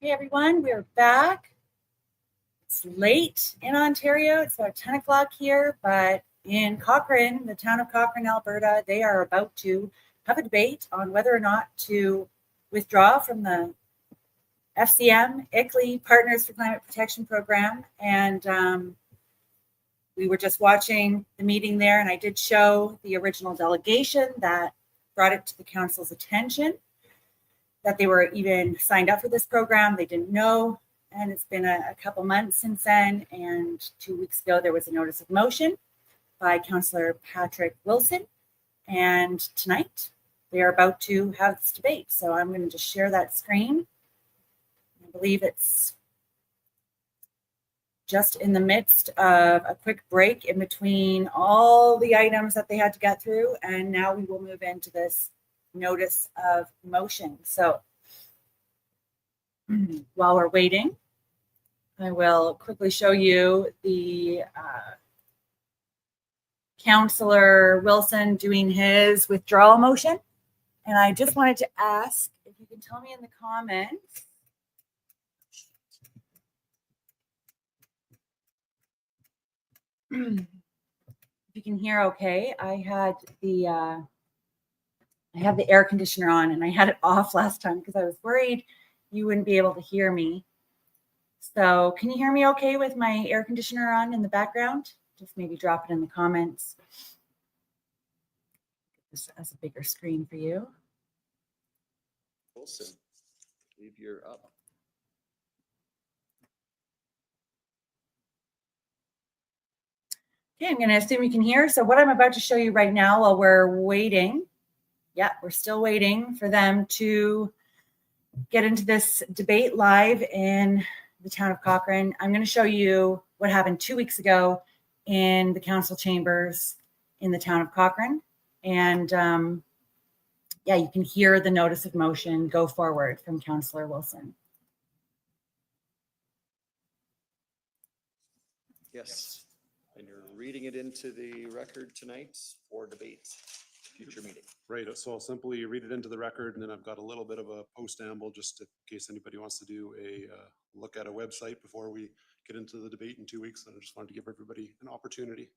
Hey everyone, we're back. It's late in Ontario. It's about 10 o'clock here, but in Cochrane, the town of Cochrane, Alberta, they are about to have a debate on whether or not to withdraw from the FCM ICLEI Partners for Climate Protection Program. And we were just watching the meeting there, and I did show the original delegation that brought it to the council's attention that they were even signed up for this program. They didn't know, and it's been a couple months since then. And 2 weeks ago, there was a notice of motion by Councillor Patrick Wilson. And tonight, they are about to have this debate. So I'm going to just share that screen. I believe it's just in the midst of a quick break in between all the items that they had to get through. And now we will move into this notice of motion. So while we're waiting, I will quickly show you the Councillor Wilson doing his withdrawal motion. And I just wanted to ask if you can tell me in the comments if you can hear okay. I had the air conditioner on and I had it off last time because I was worried you wouldn't be able to hear me. So can you hear me okay with my air conditioner on in the background? Just maybe drop it in the comments. This has a bigger screen for you. Wilson, I believe you're up. Okay, I'm going to assume you can hear. So what I'm about to show you right now while we're waiting, we're still waiting for them to get into this debate live in the town of Cochrane. I'm going to show you what happened 2 weeks ago in the council chambers in the town of Cochrane. And you can hear the notice of motion go forward from Councillor Wilson. Yes, and you're reading it into the record tonight for debate, future meeting. Right, so I'll simply read it into the record, and then I've got a little bit of a postamble just in case anybody wants to do a look at a website before we get into the debate in 2 weeks. And I just wanted to give everybody an opportunity.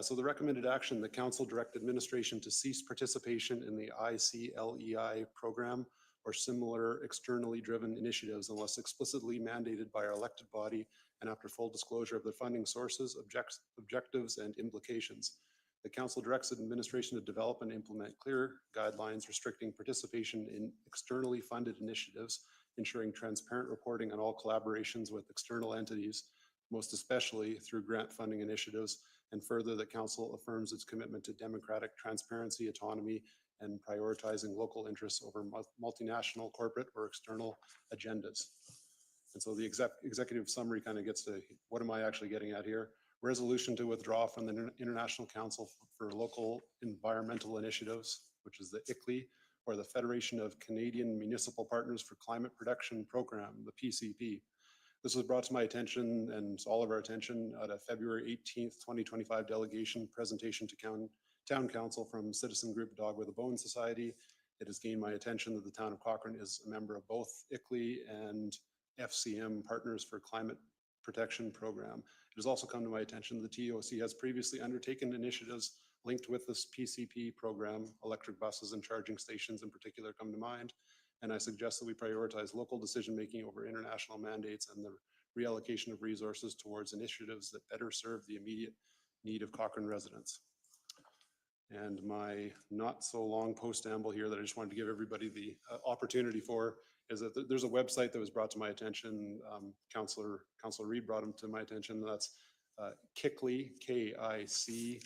So the recommended action, the council direct administration to cease participation in the ICLEI program or similar externally driven initiatives unless explicitly mandated by our elected body and after full disclosure of the funding sources, objectives, and implications. The council directs administration to develop and implement clear guidelines restricting participation in externally funded initiatives, ensuring transparent reporting on all collaborations with external entities, most especially through grant funding initiatives, and further, the council affirms its commitment to democratic transparency, autonomy, and prioritizing local interests over multinational, corporate, or external agendas. And so the executive summary kind of gets to what am I actually getting at here? Resolution to withdraw from the International Council for Local Environmental Initiatives, which is the ICLEI, or the Federation of Canadian Municipal Partners for Climate Protection Program, the PCP. This was brought to my attention and all of our attention at a February 18th, 2025 delegation presentation to Town Council from citizen group Dog with a Bone Society. It has gained my attention that the town of Cochrane is a member of both ICLEI and FCM Partners for Climate Protection Program. It has also come to my attention that the TOC has previously undertaken initiatives linked with this PCP program. Electric buses and charging stations in particular come to mind. And I suggest that we prioritize local decision-making over international mandates and the reallocation of resources towards initiatives that better serve the immediate need of Cochrane residents. And my not so long postamble here that I just wanted to give everybody the opportunity for is that there's a website that was brought to my attention. Councillor Reid brought them to my attention. That's KICLEI, KICLEI,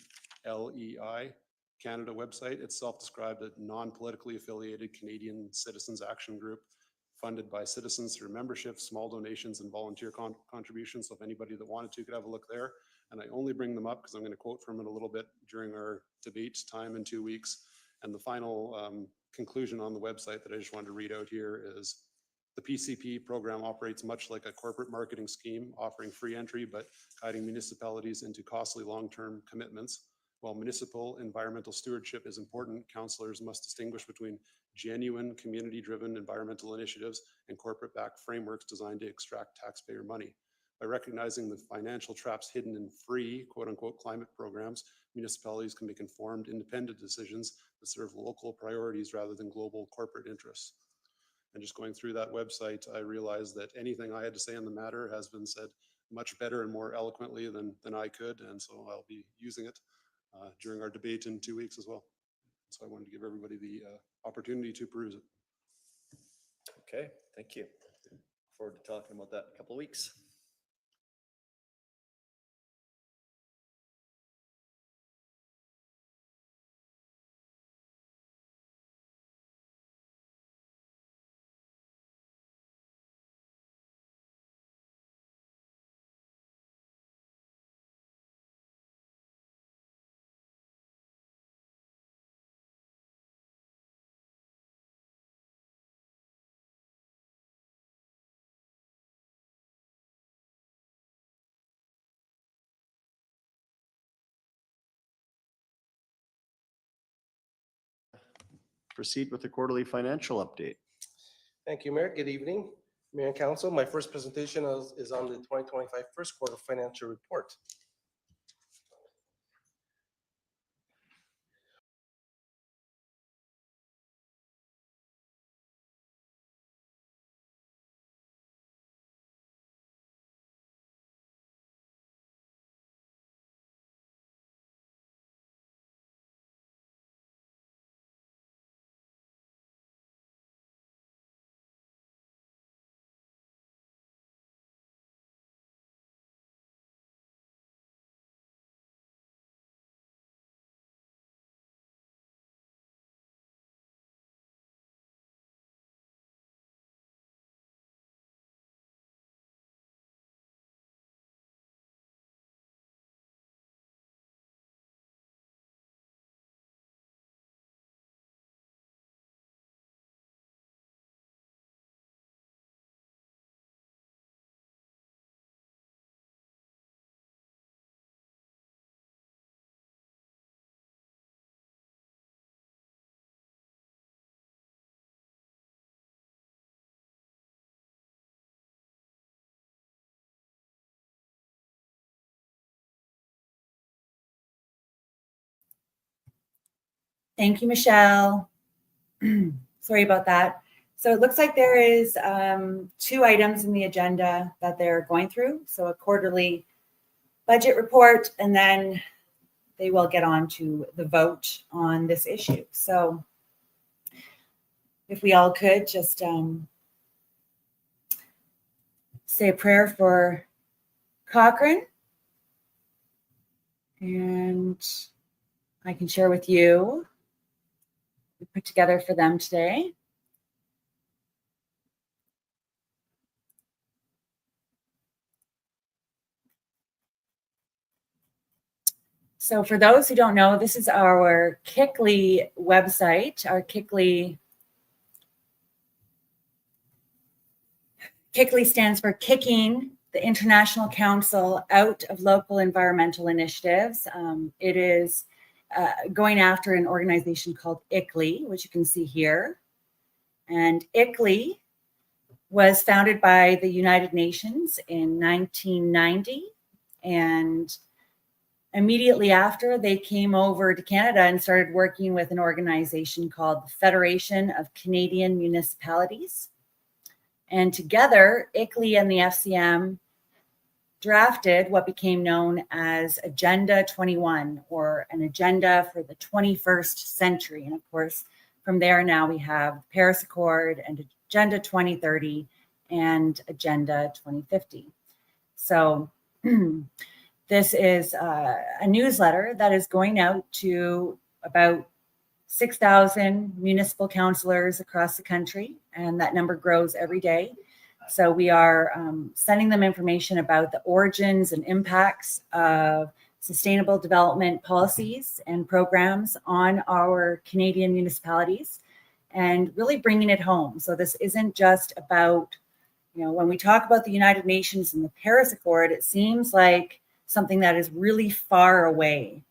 Canada website. It's self-described a non-politically affiliated Canadian citizens action group funded by citizens through membership, small donations, and volunteer contributions. So if anybody that wanted to could have a look there. And I only bring them up because I'm going to quote from it a little bit during our debate time in 2 weeks. And the final conclusion on the website that I just wanted to read out here is the PCP program operates much like a corporate marketing scheme, offering free entry, but guiding municipalities into costly long-term commitments. While municipal environmental stewardship is important, councillors must distinguish between genuine community-driven environmental initiatives and corporate-backed frameworks designed to extract taxpayer money. By recognizing the financial traps hidden in free, quote-unquote, climate programs, municipalities can make informed, independent decisions that serve local priorities rather than global corporate interests. And just going through that website, I realized that anything I had to say on the matter has been said much better and more eloquently than I could, and so I'll be using it during our debate in 2 weeks as well. So I wanted to give everybody the opportunity to peruse it. Okay, thank you. Look forward to talking about that in a couple of weeks. Proceed with the quarterly financial update. Thank you, Mayor. Good evening, Mayor and Council. My first presentation is on the 2025 first quarter financial report. Thank you, Michelle. Sorry about that. So it looks like there is 2 items in the agenda that they're going through. So a quarterly budget report, and then they will get on to the vote on this issue. So if we all could just say a prayer for Cochrane, and I can share with you we put together for them today. So for those who don't know, this is our ICLEI website. Our ICLEI stands for Kicking the International Council Out of Local Environmental Initiatives. It is going after an organization called ICLEI, which you can see here. And ICLEI was founded by the United Nations in 1990, and immediately after, they came over to Canada and started working with an organization called the Federation of Canadian Municipalities. And together, ICLEI and the FCM drafted what became known as Agenda 21, or an agenda for the 21st century. And of course, from there now we have the Paris Accord and Agenda 2030 and Agenda 2050. So this is a newsletter that is going out to about 6,000 municipal councillors across the country, and that number grows every day. So we are sending them information about the origins and impacts of sustainable development policies and programs on our Canadian municipalities, and really bringing it home. So this isn't just about, when we talk about the United Nations and the Paris Accord, it seems like something that is really far away.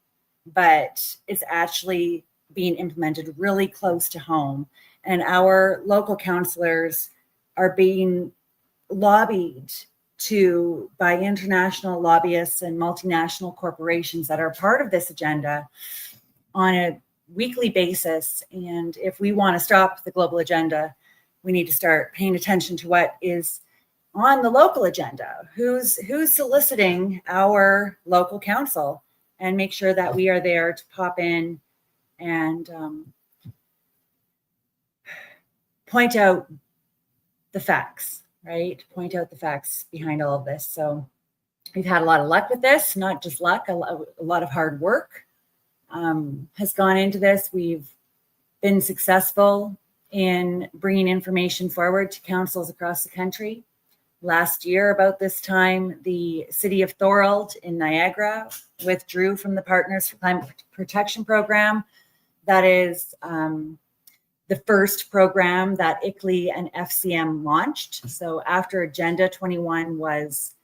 but it's actually being implemented really close to home. And our local councillors are being lobbied by international lobbyists and multinational corporations that are part of this agenda on a weekly basis. And if we want to stop the global agenda, we need to start paying attention to what is on the local agenda, who's soliciting our local council, and make sure that we are there to pop in and point out the facts, right? Point out the facts behind all of this. So we've had a lot of luck with this, not just luck, a lot of hard work has gone into this. We've been successful in bringing information forward to councils across the country. Last year, about this time, the city of Thorold in Niagara withdrew from the Partners for Climate Protection Program. That is the first program that ICLEI and FCM launched. So after Agenda 21 was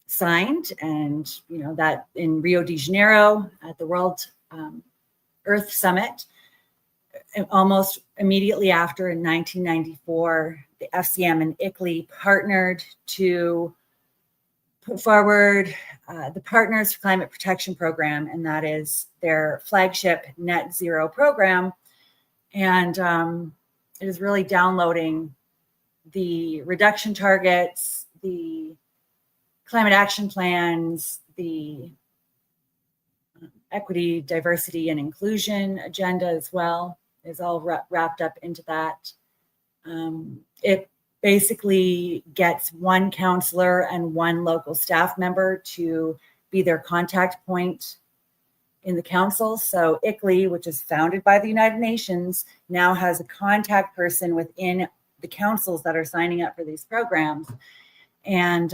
signed, and that in Rio de Janeiro at the World Earth Summit, almost immediately after in 1994, the FCM and ICLEI partnered to put forward the Partners for Climate Protection Program, and that is their flagship net zero program. And it is really downloading the reduction targets, the climate action plans, the equity, diversity, and inclusion agenda as well is all wrapped up into that. It basically gets one councillor and one local staff member to be their contact point in the council. So ICLEI, which is founded by the United Nations, now has a contact person within the councils that are signing up for these programs. And,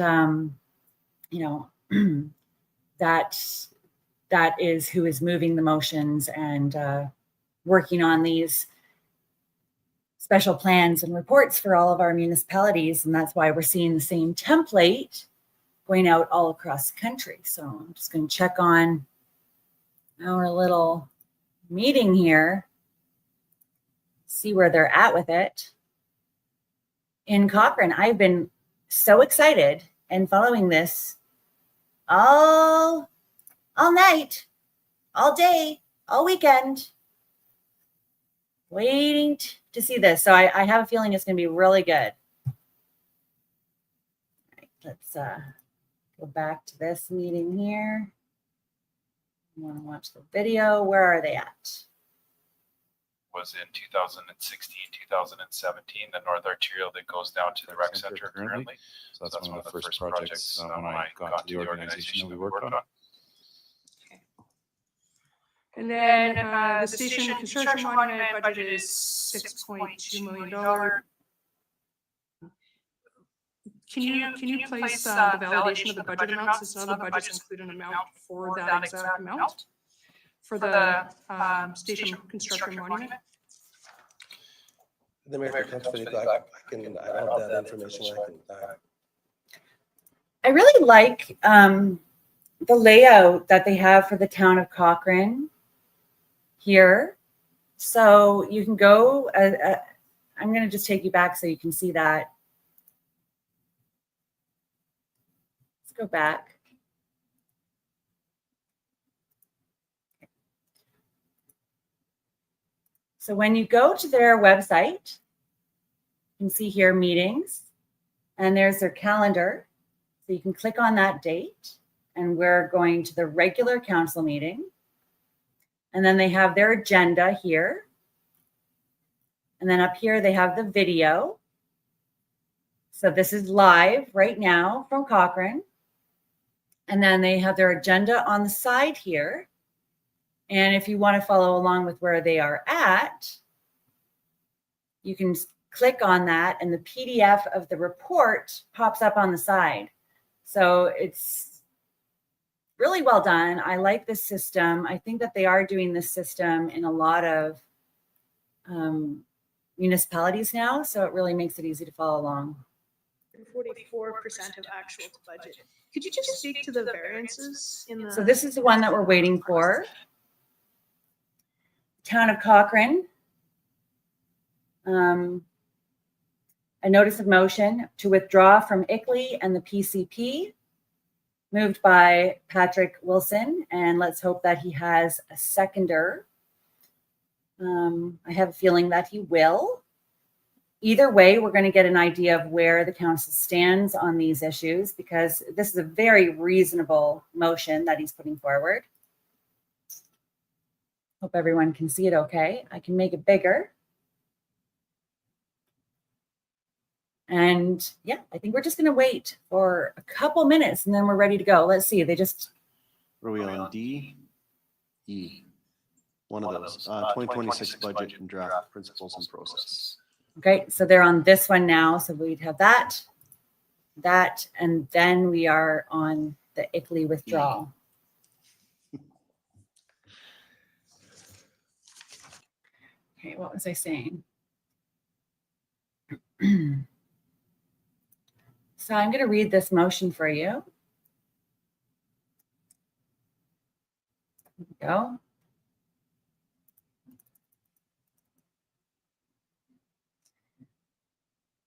that is who is moving the motions and working on these special plans and reports for all of our municipalities. And that's why we're seeing the same template going out all across the country. So I'm just going to check on our little meeting here, see where they're at with it. In Cochrane, I've been so excited and following this all night, all day, all weekend, waiting to see this. So I have a feeling it's going to be really good. All right, let's go back to this meeting here. I want to watch the video. Where are they at? Was in 2016, 2017, the North Arterial that goes down to the rec center currently. So that's one of the first projects when I got to the organization that we worked on. And then the station construction monument budget is $6.2 million. Can you place the validation of the budget amounts, since none of the budgets include an amount for that exact amount for the station construction monument? The mayor can I don't have that information. I really like the layout that they have for the town of Cochrane here. So you can go, I'm going to just take you back so you can see that. Let's go back. So when you go to their website, you can see here meetings, and there's their calendar. So you can click on that date, and we're going to the regular council meeting. And then they have their agenda here. And then up here, they have the video. So this is live right now from Cochrane. And then they have their agenda on the side here. And if you want to follow along with where they are at, you can click on that and the PDF of the report pops up on the side. So it's really well done. I like this system. I think that they are doing this system in a lot of municipalities now. So it really makes it easy to follow along. 44% of actual to budget. Could you just speak to the variances in the? So this is the one that we're waiting for. Town of Cochrane. A notice of motion to withdraw from ICLEI and the PCP, moved by Patrick Wilson, and let's hope that he has a seconder. I have a feeling that he will. Either way, we're going to get an idea of where the council stands on these issues, because this is a very reasonable motion that he's putting forward. Hope everyone can see it okay. I can make it bigger. And yeah, I think we're just going to wait for a couple minutes and then we're ready to go. Let's see. They just. Are we on D? E. One of those. 2026 budget and draft principles and process. Okay, so they're on this one now. So we'd have that, and then we are on the ICLEI withdrawal. Okay, what was I saying? So I'm going to read this motion for you. There we go.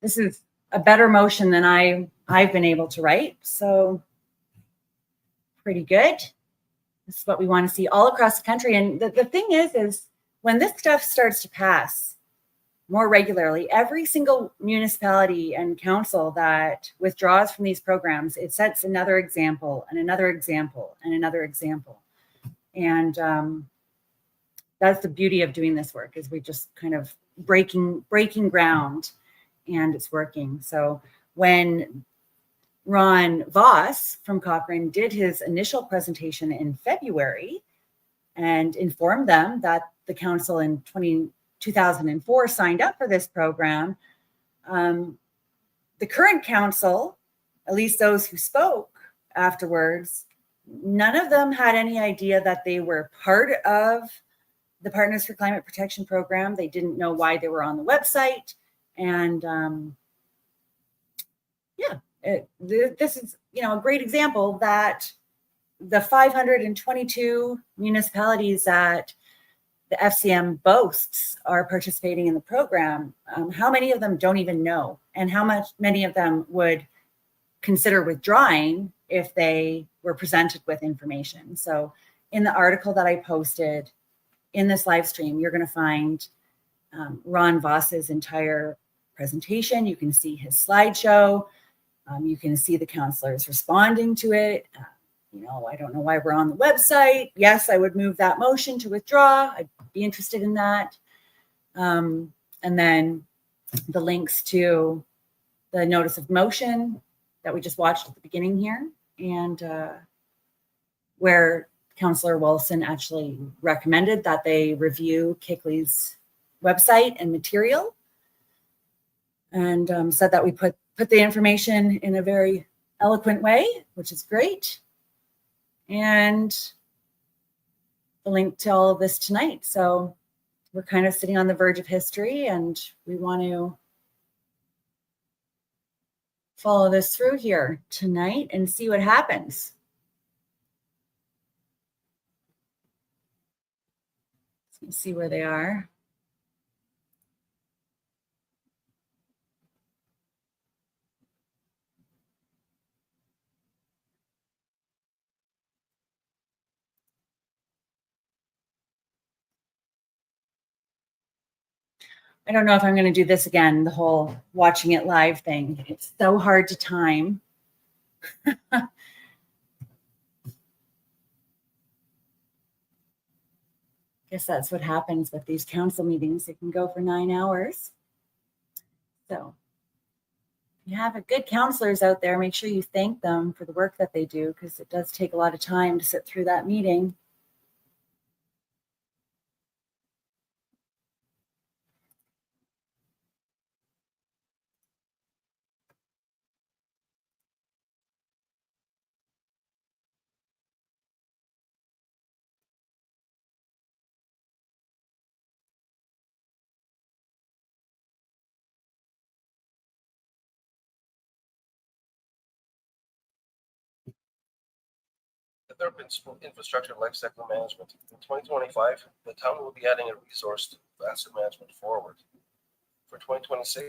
This is a better motion than I've been able to write, so pretty good. This is what we want to see all across the country. And the thing is when this stuff starts to pass more regularly, every single municipality and council that withdraws from these programs, it sets another example and another example and another example. And that's the beauty of doing this work, is we just kind of breaking ground, and it's working. So when Ron Voss from Cochrane did his initial presentation in February and informed them that the council in 2004 signed up for this program, the current council, at least those who spoke afterwards, none of them had any idea that they were part of the Partners for Climate Protection program. They didn't know why they were on the website. And this is, a great example that the 522 municipalities that the FCM boasts are participating in the program, how many of them don't even know, and how many of them would consider withdrawing if they were presented with information. So in the article that I posted in this live stream, you're going to find Ron Voss's entire presentation. You can see his slideshow. You can see the councillors responding to it. I don't know why we're on the website. Yes, I would move that motion to withdraw. I'd be interested in that. And then the links to the notice of motion that we just watched at the beginning here, and where Councillor Wilson actually recommended that they review ICLEI's website and material, and said that we put the information in a very eloquent way, which is great. And the link to all of this tonight. So we're kind of sitting on the verge of history, and we want to follow this through here tonight and see what happens. Let's see where they are. I don't know if I'm going to do this again, the whole watching it live thing. It's so hard to time. Guess that's what happens with these council meetings. It can go for 9 hours. So if you have good councillors out there, make sure you thank them for the work that they do, because it does take a lot of time to sit through that meeting. further up in infrastructure lifecycle management. In 2025, the town will be adding a resource to asset management forward. For 2026,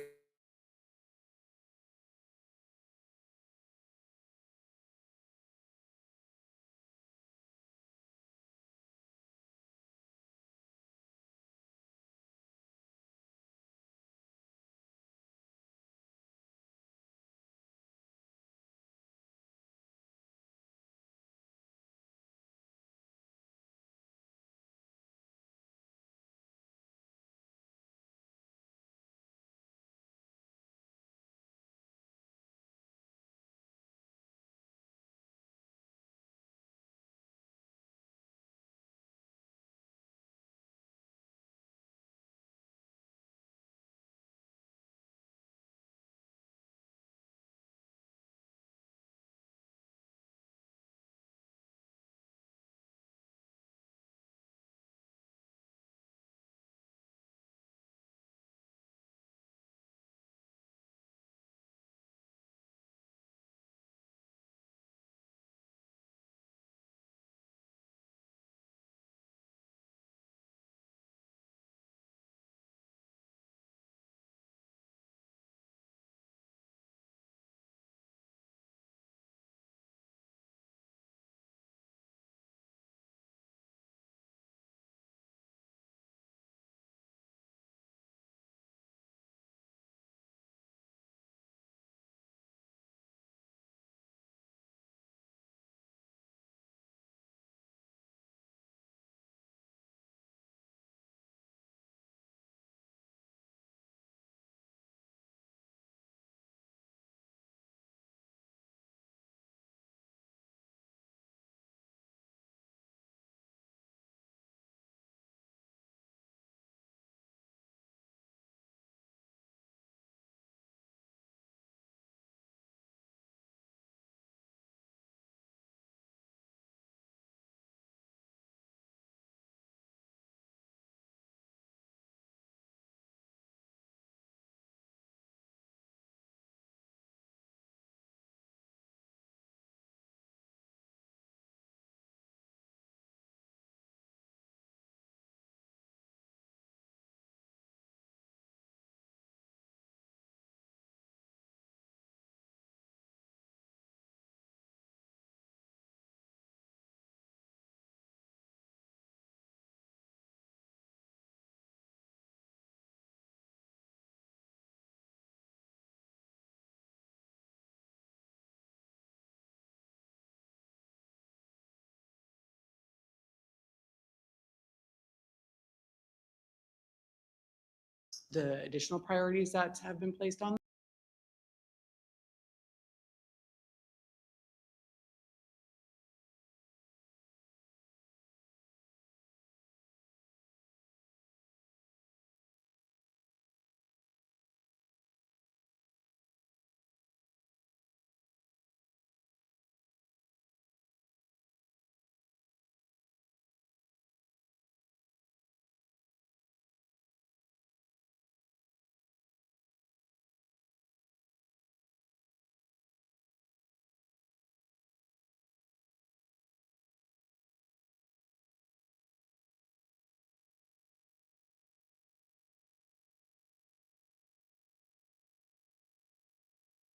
the additional priorities that have been placed on.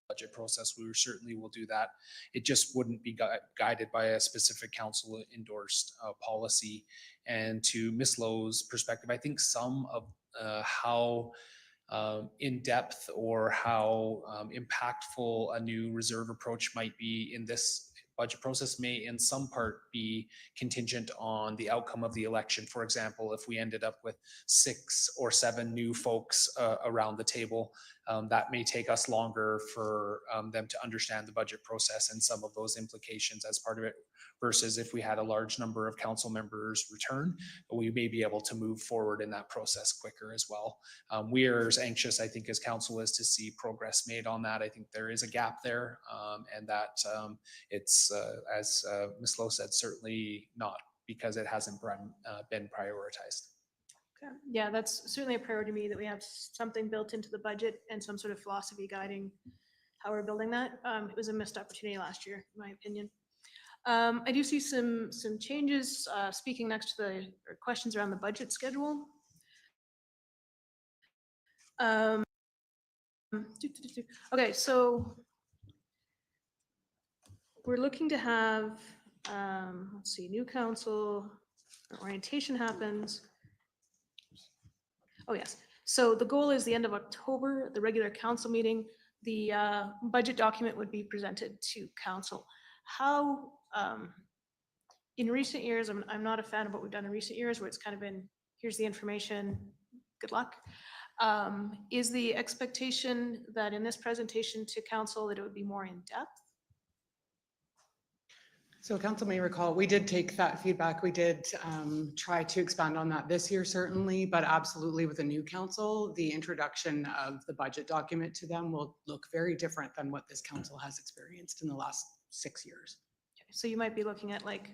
Budget process, we certainly will do that. It just wouldn't be guided by a specific council endorsed policy. And to Ms. Lowe's perspective, I think some of how in depth or how impactful a new reserve approach might be in this budget process may in some part be contingent on the outcome of the election. For example, if we ended up with 6 or 7 new folks around the table, that may take us longer for them to understand the budget process and some of those implications as part of it, versus if we had a large number of council members return, we may be able to move forward in that process quicker as well. We are as anxious, I think, as council is to see progress made on that. I think there is a gap there, and that it's, as Ms. Lowe said, certainly not because it hasn't been prioritized. Okay. Yeah, that's certainly a priority to me that we have something built into the budget and some sort of philosophy guiding how we're building that. It was a missed opportunity last year, in my opinion. I do see some changes, speaking next to the or questions around the budget schedule. Okay, so we're looking to have, let's see, new council, orientation happens. Oh, yes. So the goal is the end of October, the regular council meeting, the budget document would be presented to council. How, in recent years, I'm not a fan of what we've done in recent years where it's kind of been, here's the information, good luck. Is the expectation that in this presentation to council that it would be more in depth? So council may recall, we did take that feedback. We did try to expand on that this year, certainly, but absolutely with the new council, the introduction of the budget document to them will look very different than what this council has experienced in the last 6 years. Okay, so you might be looking at like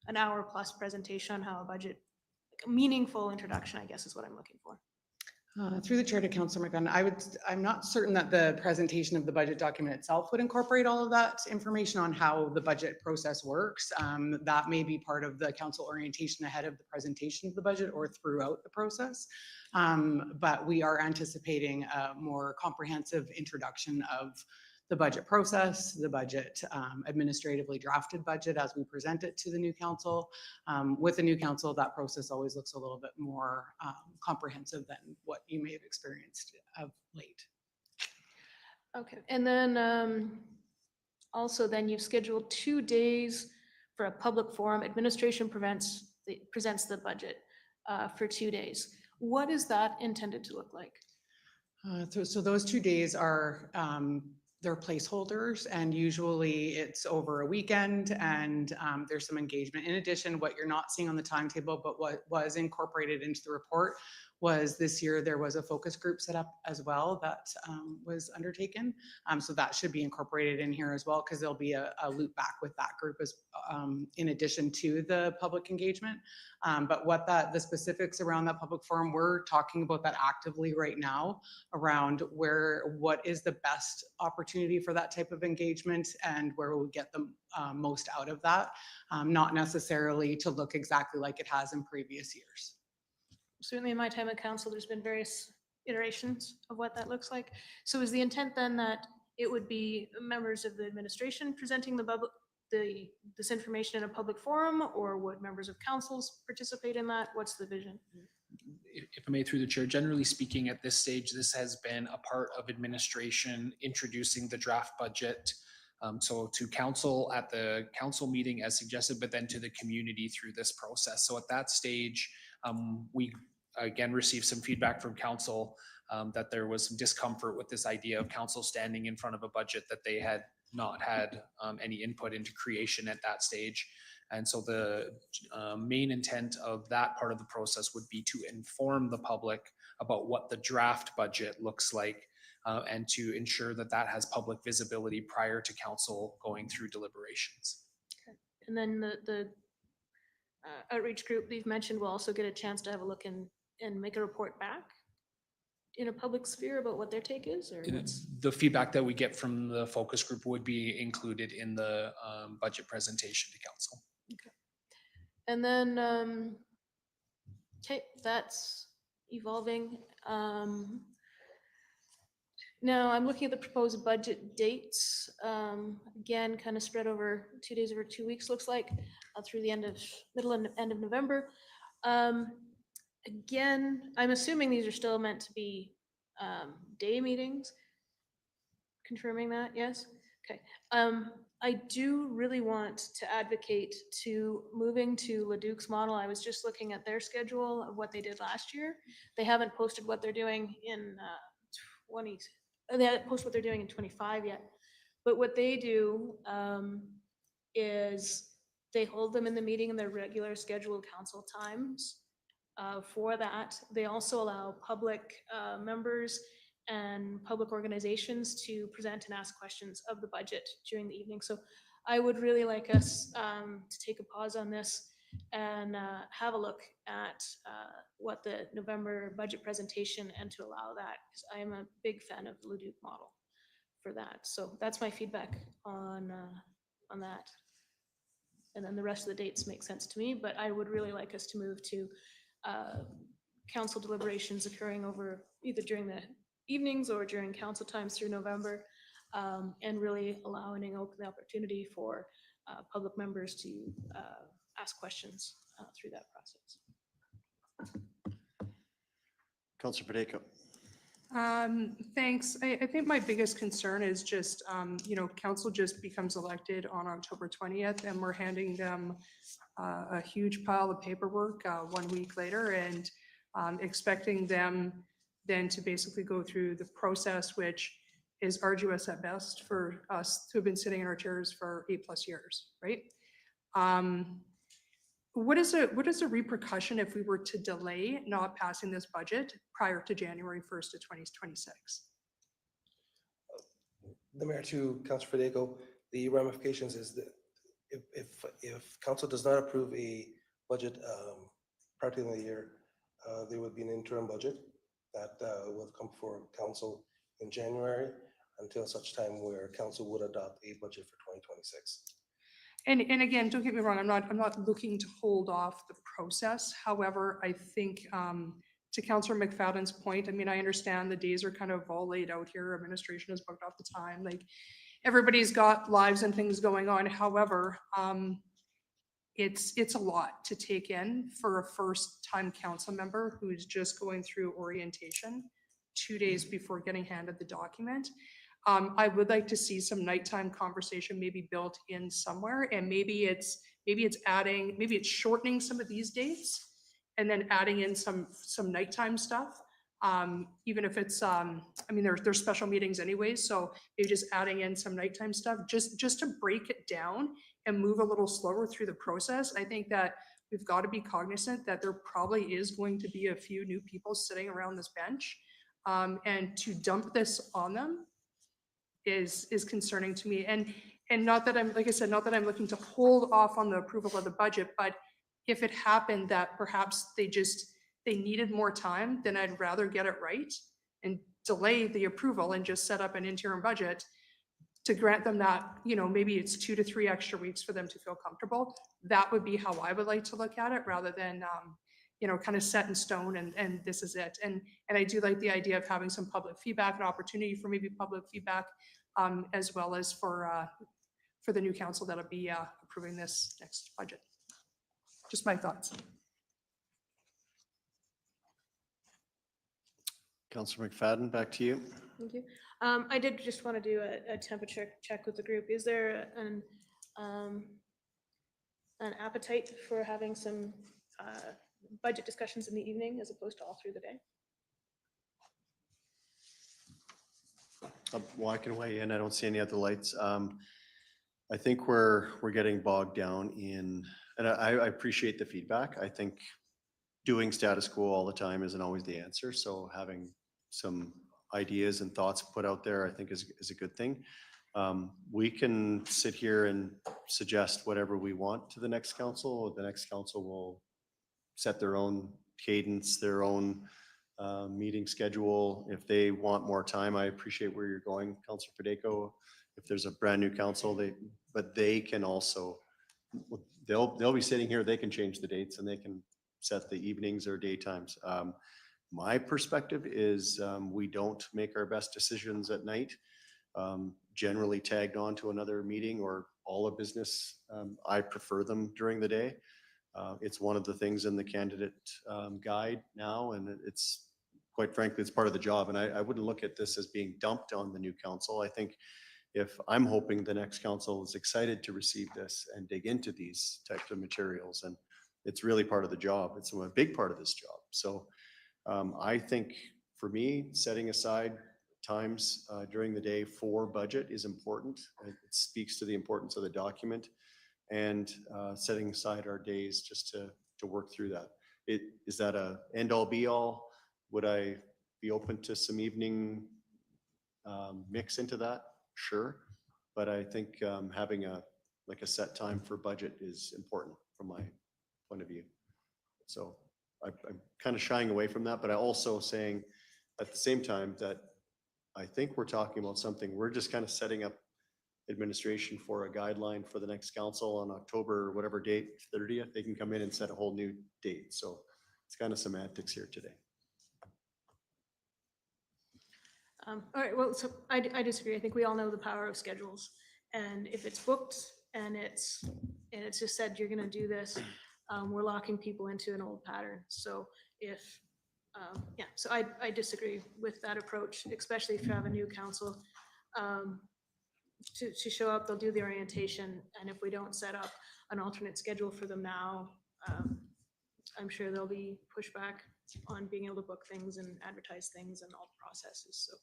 an hour plus presentation on how a budget, like a meaningful introduction, I guess is what I'm looking for. Through the chair to Councillor McGunn, I'm not certain that the presentation of the budget document itself would incorporate all of that information on how the budget process works. That may be part of the council orientation ahead of the presentation of the budget or throughout the process. But we are anticipating a more comprehensive introduction of the budget process, the budget, administratively drafted budget as we present it to the new council. With the new council, that process always looks a little bit more comprehensive than what you may have experienced of late. Okay, and then also then you've scheduled 2 days for a public forum. Administration presents the budget for 2 days. What is that intended to look like? So those 2 days are they're placeholders, and usually it's over a weekend, and there's some engagement. In addition, what you're not seeing on the timetable, but what was incorporated into the report was this year there was a focus group set up as well that was undertaken. So that should be incorporated in here as well, because there'll be a loop back with that group as in addition to the public engagement. But what the specifics around that public forum, we're talking about that actively right now around what is the best opportunity for that type of engagement and where we'll get the most out of that, not necessarily to look exactly like it has in previous years. Certainly in my time at council, there's been various iterations of what that looks like. So is the intent then that it would be members of the administration presenting this information in a public forum, or would members of councils participate in that? What's the vision? If I may, through the chair, generally speaking, at this stage, this has been a part of administration introducing the draft budget. So to council at the council meeting as suggested, but then to the community through this process. So at that stage, we again received some feedback from council that there was some discomfort with this idea of council standing in front of a budget that they had not had any input into creation at that stage. And so the main intent of that part of the process would be to inform the public about what the draft budget looks like and to ensure that that has public visibility prior to council going through deliberations. Okay. And then the outreach group you've mentioned will also get a chance to have a look and make a report back in a public sphere about what their take is, or the feedback that we get from the focus group would be included in the budget presentation to council. Okay. And then okay, that's evolving. Now I'm looking at the proposed budget dates. Again, kind of spread over 2 days over 2 weeks, looks like, through the end of November. Again, I'm assuming these are still meant to be day meetings. Confirming that, yes? Okay. I do really want to advocate to moving to Leduc's model. I was just looking at their schedule of what they did last year. They haven't posted what they're doing in they haven't posted what they're doing in 25 yet. But what they do is they hold them in the meeting in their regular scheduled council times. For that, they also allow public members and public organizations to present and ask questions of the budget during the evening. So I would really like us to take a pause on this and have a look at what the November budget presentation and to allow that, because I am a big fan of the Leduc model for that. So that's my feedback on that. And then the rest of the dates make sense to me, but I would really like us to move to council deliberations occurring over either during the evenings or during council times through November, and really allowing and open the opportunity for public members to ask questions through that process. Councillor Pacheco. Thanks. I think my biggest concern is just, council just becomes elected on October 20th and we're handing them a huge pile of paperwork 1 week later and expecting them then to basically go through the process, which is arduous at best for us who have been sitting in our chairs for 8+ years, right? What is a repercussion if we were to delay not passing this budget prior to January 1st of 2026? The mayor to Councillor Pacheco, the ramifications is that if council does not approve a budget prior to the end of the year, there would be an interim budget that will come for council in January until such time where council would adopt a budget for 2026. And again, don't get me wrong, I'm not looking to hold off the process. However, I think to Councillor McFadden's point, I mean, I understand the days are kind of all laid out here. Administration has booked off the time. Like everybody's got lives and things going on. However, it's a lot to take in for a first-time council member who's just going through orientation 2 days before getting handed the document. I would like to see some nighttime conversation maybe built in somewhere, and maybe it's shortening some of these dates and then adding in some nighttime stuff. Even if it's, there's special meetings anyways, so maybe just adding in some nighttime stuff just to break it down and move a little slower through the process. I think that we've got to be cognizant that there probably is going to be a few new people sitting around this bench, and to dump this on them is concerning to me. And not that I'm, like I said, not that I'm looking to hold off on the approval of the budget, but if it happened that perhaps they needed more time, then I'd rather get it right and delay the approval and just set up an interim budget to grant them that, maybe it's 2 to 3 extra weeks for them to feel comfortable. That would be how I would like to look at it, rather than kind of set in stone and this is it. And I do like the idea of having some public feedback, an opportunity for maybe public feedback, as well as for the new council that'll be approving this next budget. Just my thoughts. Councillor McFadden, back to you. Thank you. I did just want to do a temperature check with the group. Is there an appetite for having some budget discussions in the evening as opposed to all through the day? Well, I can weigh in. I don't see any other lights. I think we're getting bogged down in, and I appreciate the feedback. I think doing status quo all the time isn't always the answer. So having some ideas and thoughts put out there, I think is a good thing. We can sit here and suggest whatever we want to the next council. The next council will set their own cadence, their own meeting schedule. If they want more time, I appreciate where you're going, Councillor Pacheco. If there's a brand new council, but they can also, they'll be sitting here, they can change the dates and they can set the evenings or daytimes. My perspective is we don't make our best decisions at night, generally tagged on to another meeting or all of business. I prefer them during the day. It's one of the things in the candidate guide now, and it's quite frankly, it's part of the job. And I wouldn't look at this as being dumped on the new council. I think I'm hoping the next council is excited to receive this and dig into these types of materials, and it's really part of the job. It's a big part of this job. So I think for me, setting aside times during the day for budget is important. It speaks to the importance of the document, and setting aside our days just to work through that. Is that a end all be all? Would I be open to some evening mix into that? Sure. But I think having a set time for budget is important from my point of view. So I'm kind of shying away from that, but I also saying at the same time that I think we're talking about something, we're just kind of setting up administration for a guideline for the next council on October, whatever date, 30th, they can come in and set a whole new date. So it's kind of semantics here today. All right, well, so I disagree. I think we all know the power of schedules. And if it's booked and it's just said, you're gonna do this, we're locking people into an old pattern. So if, yeah, so I disagree with that approach, especially if you have a new council. To show up, they'll do the orientation, and if we don't set up an alternate schedule for them now, I'm sure there'll be pushback on being able to book things and advertise things and all the processes. So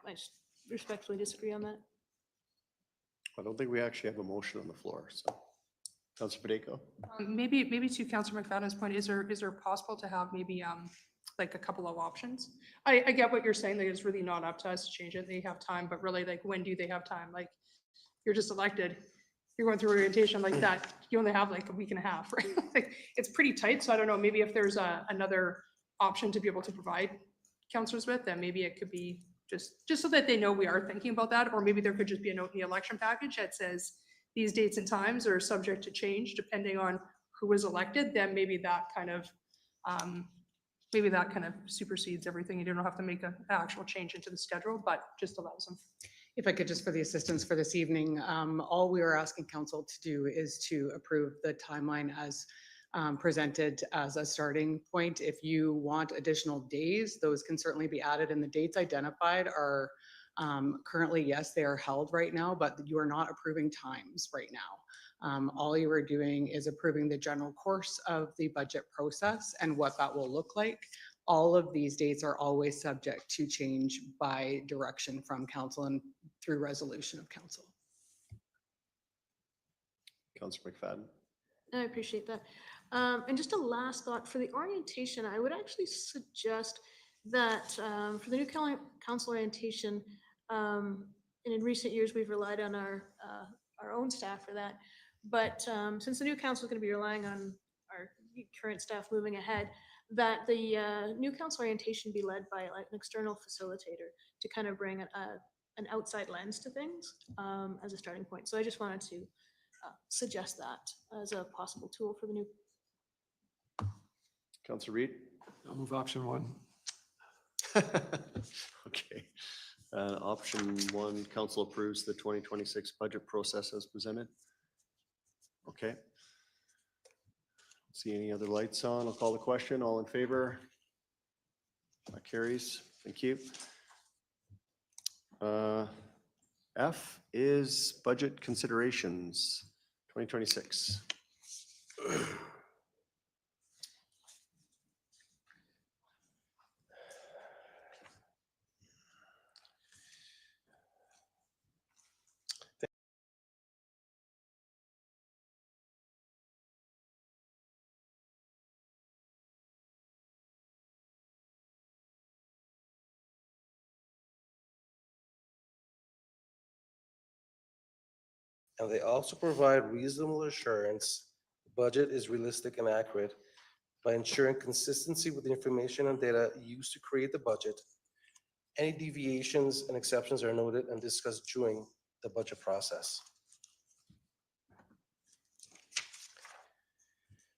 I just respectfully disagree on that. I don't think we actually have a motion on the floor, so. Councillor Padeco? Maybe to Councillor McFadden's point, is there possible to have maybe like a couple of options? I get what you're saying, that it's really not up to us to change it. They have time, but really, like, when do they have time? Like, you're just elected, you're going through orientation like that, you only have like a week and a half, right? Like, it's pretty tight. So I don't know, maybe if there's another option to be able to provide councillors with, then maybe it could be just so that they know we are thinking about that, or maybe there could just be a note in the election package that says these dates and times are subject to change depending on who was elected. Then maybe that kind of supersedes everything. You don't have to make an actual change into the schedule, but just allows them. If I could, just for the assistance for this evening, all we are asking council to do is to approve the timeline as presented as a starting point. If you want additional days, those can certainly be added, and the dates identified are currently, yes, they are held right now, but you are not approving times right now. All you are doing is approving the general course of the budget process and what that will look like. All of these dates are always subject to change by direction from council and through resolution of council. Councillor McFadden? I appreciate that. And just a last thought for the orientation, I would actually suggest that for the new council orientation, and in recent years, we've relied on our own staff for that. But since the new council is going to be relying on our current staff moving ahead, that the new council orientation be led by like an external facilitator to kind of bring an outside lens to things as a starting point. So I just wanted to suggest that as a possible tool for the new. Councillor Reid? I'll move option one. Okay. Option one, council approves the 2026 budget process as presented. Okay. See any other lights on? I'll call the question. All in favor? That carries. Thank you. F is budget considerations 2026. And they also provide reasonable assurance the budget is realistic and accurate by ensuring consistency with the information and data used to create the budget. Any deviations and exceptions are noted and discussed during the budget process.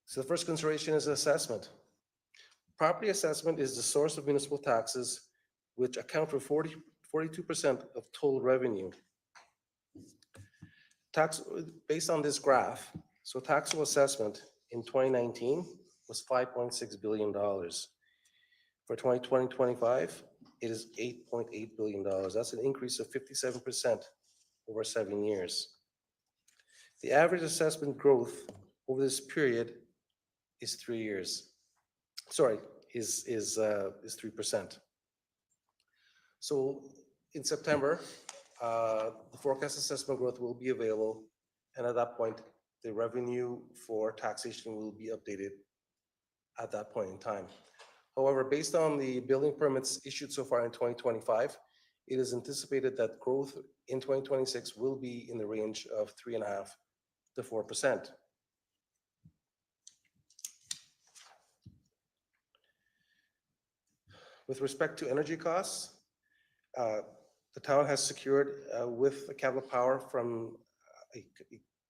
So the first consideration is assessment. Property assessment is the source of municipal taxes, which account for 42% of total revenue. Tax, based on this graph, so taxable assessment in 2019 was $5.6 billion. For 2020-25, it is $8.8 billion. That's an increase of 57% over 7 years. The average assessment growth over this period is 3 years. Sorry, is 3%. So in September, the forecast assessment growth will be available, and at that point, the revenue for taxation will be updated at that point in time. However, based on the building permits issued so far in 2025, it is anticipated that growth in 2026 will be in the range of 3.5% to 4%. With respect to energy costs, The town has secured with Capital Power from a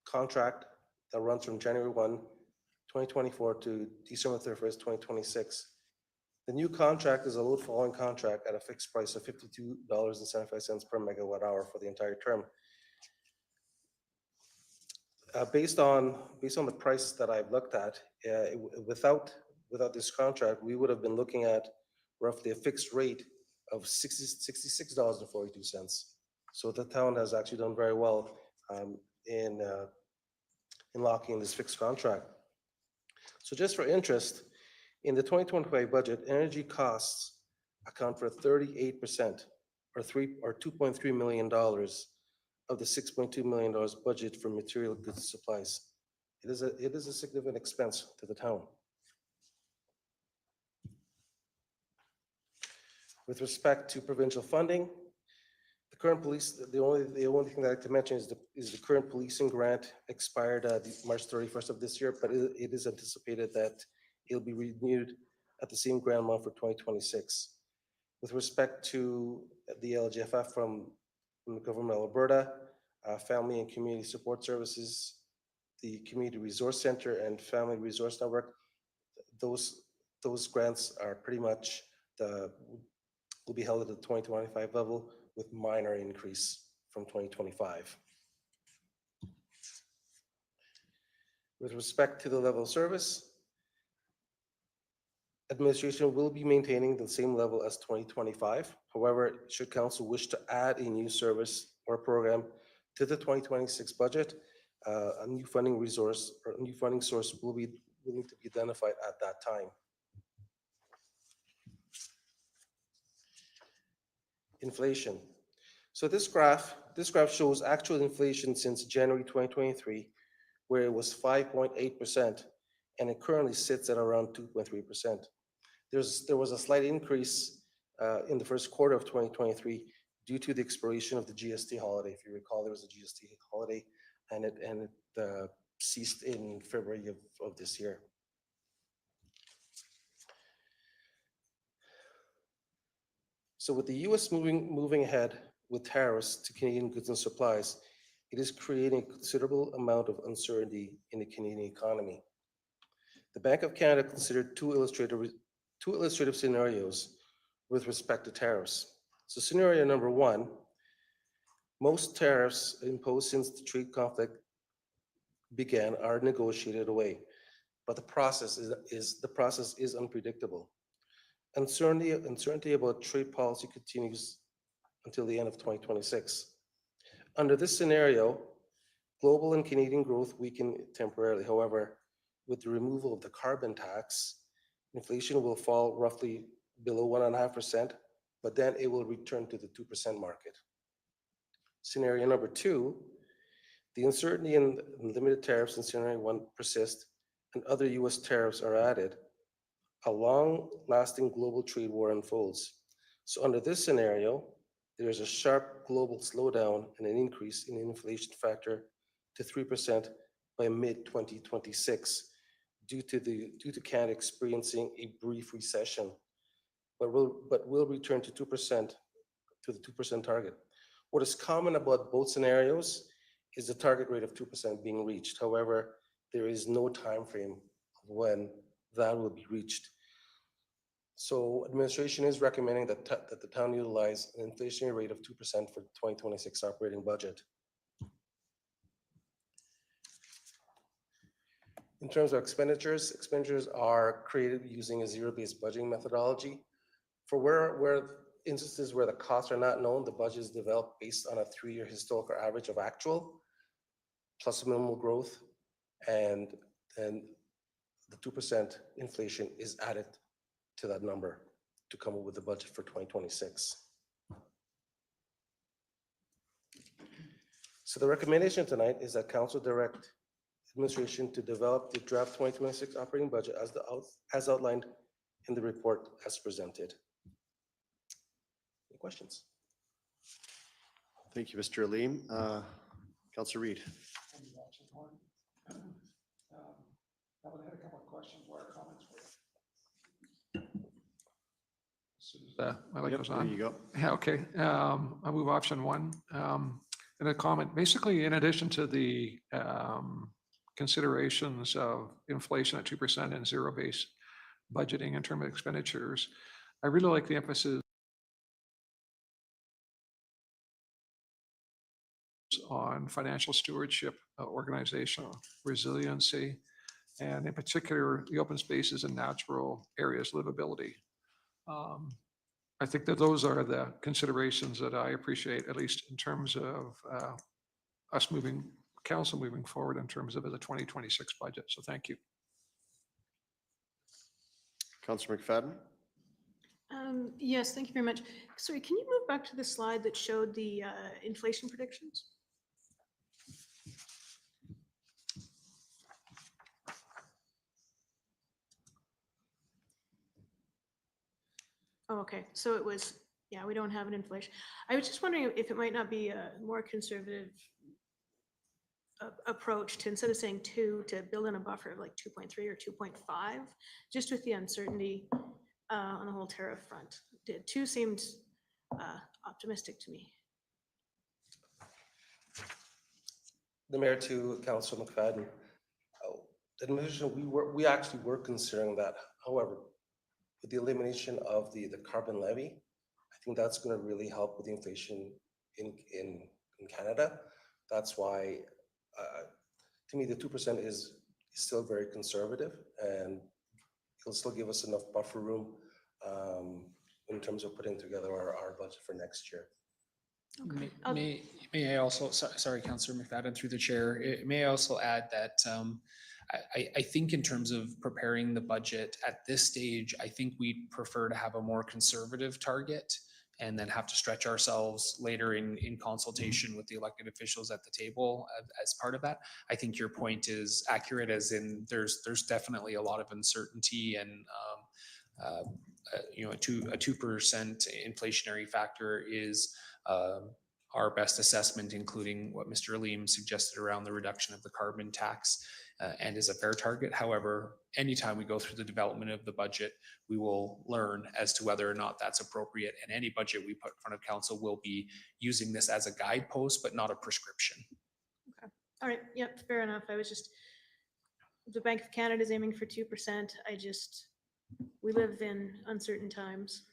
contract that runs from January 1, 2024 to December 31st, 2026. The new contract is a load following contract at a fixed price of $52.75 per megawatt hour for the entire term. Based on the price that I've looked at, without this contract, we would have been looking at roughly a fixed rate of $66.42. So the town has actually done very well in locking this fixed contract. So just for interest, in the 2025 budget, energy costs account for 38% or $2.3 million of the $6.2 million budget for material goods and supplies. It is a significant expense to the town. With respect to provincial funding, the current police, the only thing that I'd like to mention is the current policing grant expired March 31st of this year, but it is anticipated that it'll be renewed at the same grant amount for 2026. With respect to the LGFF from the government of Alberta, Family and Community Support Services, the Community Resource Center and Family Resource Network, those grants are pretty much will be held at the 2025 level with minor increase from 2025. With respect to the level of service, administration will be maintaining the same level as 2025. However, should council wish to add a new service or program to the 2026 budget, a new funding source will need to be identified at that time. Inflation. So this graph shows actual inflation since January 2023, where it was 5.8%, and it currently sits at around 2.3%. There was a slight increase in the first quarter of 2023 due to the expiration of the GST holiday. If you recall, there was a GST holiday, and it ceased in February of this year. So with the U.S. moving ahead with tariffs to Canadian goods and supplies, it is creating a considerable amount of uncertainty in the Canadian economy. The Bank of Canada considered two illustrative scenarios with respect to tariffs. So scenario number one, most tariffs imposed since the trade conflict began are negotiated away, but the process is unpredictable. Uncertainty about trade policy continues until the end of 2026. Under this scenario, global and Canadian growth weaken temporarily. However, with the removal of the carbon tax, inflation will fall roughly below 1.5%, but then it will return to the 2% market. Scenario number two, the uncertainty and limited tariffs in scenario one persist, and other U.S. tariffs are added. A long-lasting global trade war unfolds. So under this scenario, there is a sharp global slowdown and an increase in the inflation factor to 3% by mid-2026 due to Canada experiencing a brief recession, but will return to 2%, to the 2% target. What is common about both scenarios is the target rate of 2% being reached. However, there is no time frame of when that will be reached. So administration is recommending that the town utilize an inflationary rate of 2% for the 2026 operating budget. In terms of expenditures are created using a zero-based budgeting methodology. For where instances where the costs are not known, the budget is developed based on a 3-year historical average of actual plus minimal growth, and then the 2% inflation is added to that number to come up with the budget for 2026. So the recommendation tonight is that council direct administration to develop the draft 2026 operating budget as outlined in the report as presented. Any questions? Thank you, Mr. Aleem. Councillor Reid. I had a couple of questions or comments for you. My light Yep, goes there on. you go. Yeah, okay. I'll move option one. And a comment, basically, in addition to the considerations of inflation at 2% and zero-based budgeting in terms of expenditures, I really like the emphasis on financial stewardship, organizational resiliency, and in particular, the open spaces and natural areas livability. I think that those are the considerations that I appreciate, at least in terms of council moving forward in terms of the 2026 budget. So thank you. Councillor McFadden? Yes, thank you very much. Sorry, can you move back to the slide that showed the inflation predictions? Oh, okay, so it was, yeah, we don't have an inflation. I was just wondering if it might not be a more conservative approach to, instead of saying 2, to build in a buffer of like 2.3 or 2.5, just with the uncertainty on the whole tariff front. 2 seemed optimistic to me. The mayor to Councillor McFadden. The administration, we actually were considering that. However, with the elimination of the carbon levy, I think that's going to really help with the inflation in Canada. That's why, to me, the 2% is still very conservative, and it'll still give us enough buffer room in terms of putting together our budget for next year. Okay. May I also, sorry, Councillor McFadden, through the chair, may I also add that I think in terms of preparing the budget at this stage, I think we'd prefer to have a more conservative target and then have to stretch ourselves later in consultation with the elected officials at the table as part of that. I think your point is accurate, as in there's definitely a lot of uncertainty, and you know, a 2% inflationary factor is our best assessment, including what Mr. Aleem suggested around the reduction of the carbon tax, and is a fair target. However, anytime we go through the development of the budget, we will learn as to whether or not that's appropriate. And any budget we put in front of council will be using this as a guidepost, but not a prescription. Okay. All right. Yep. Fair enough. I was just, the Bank of Canada is aiming for 2%. We live in uncertain times.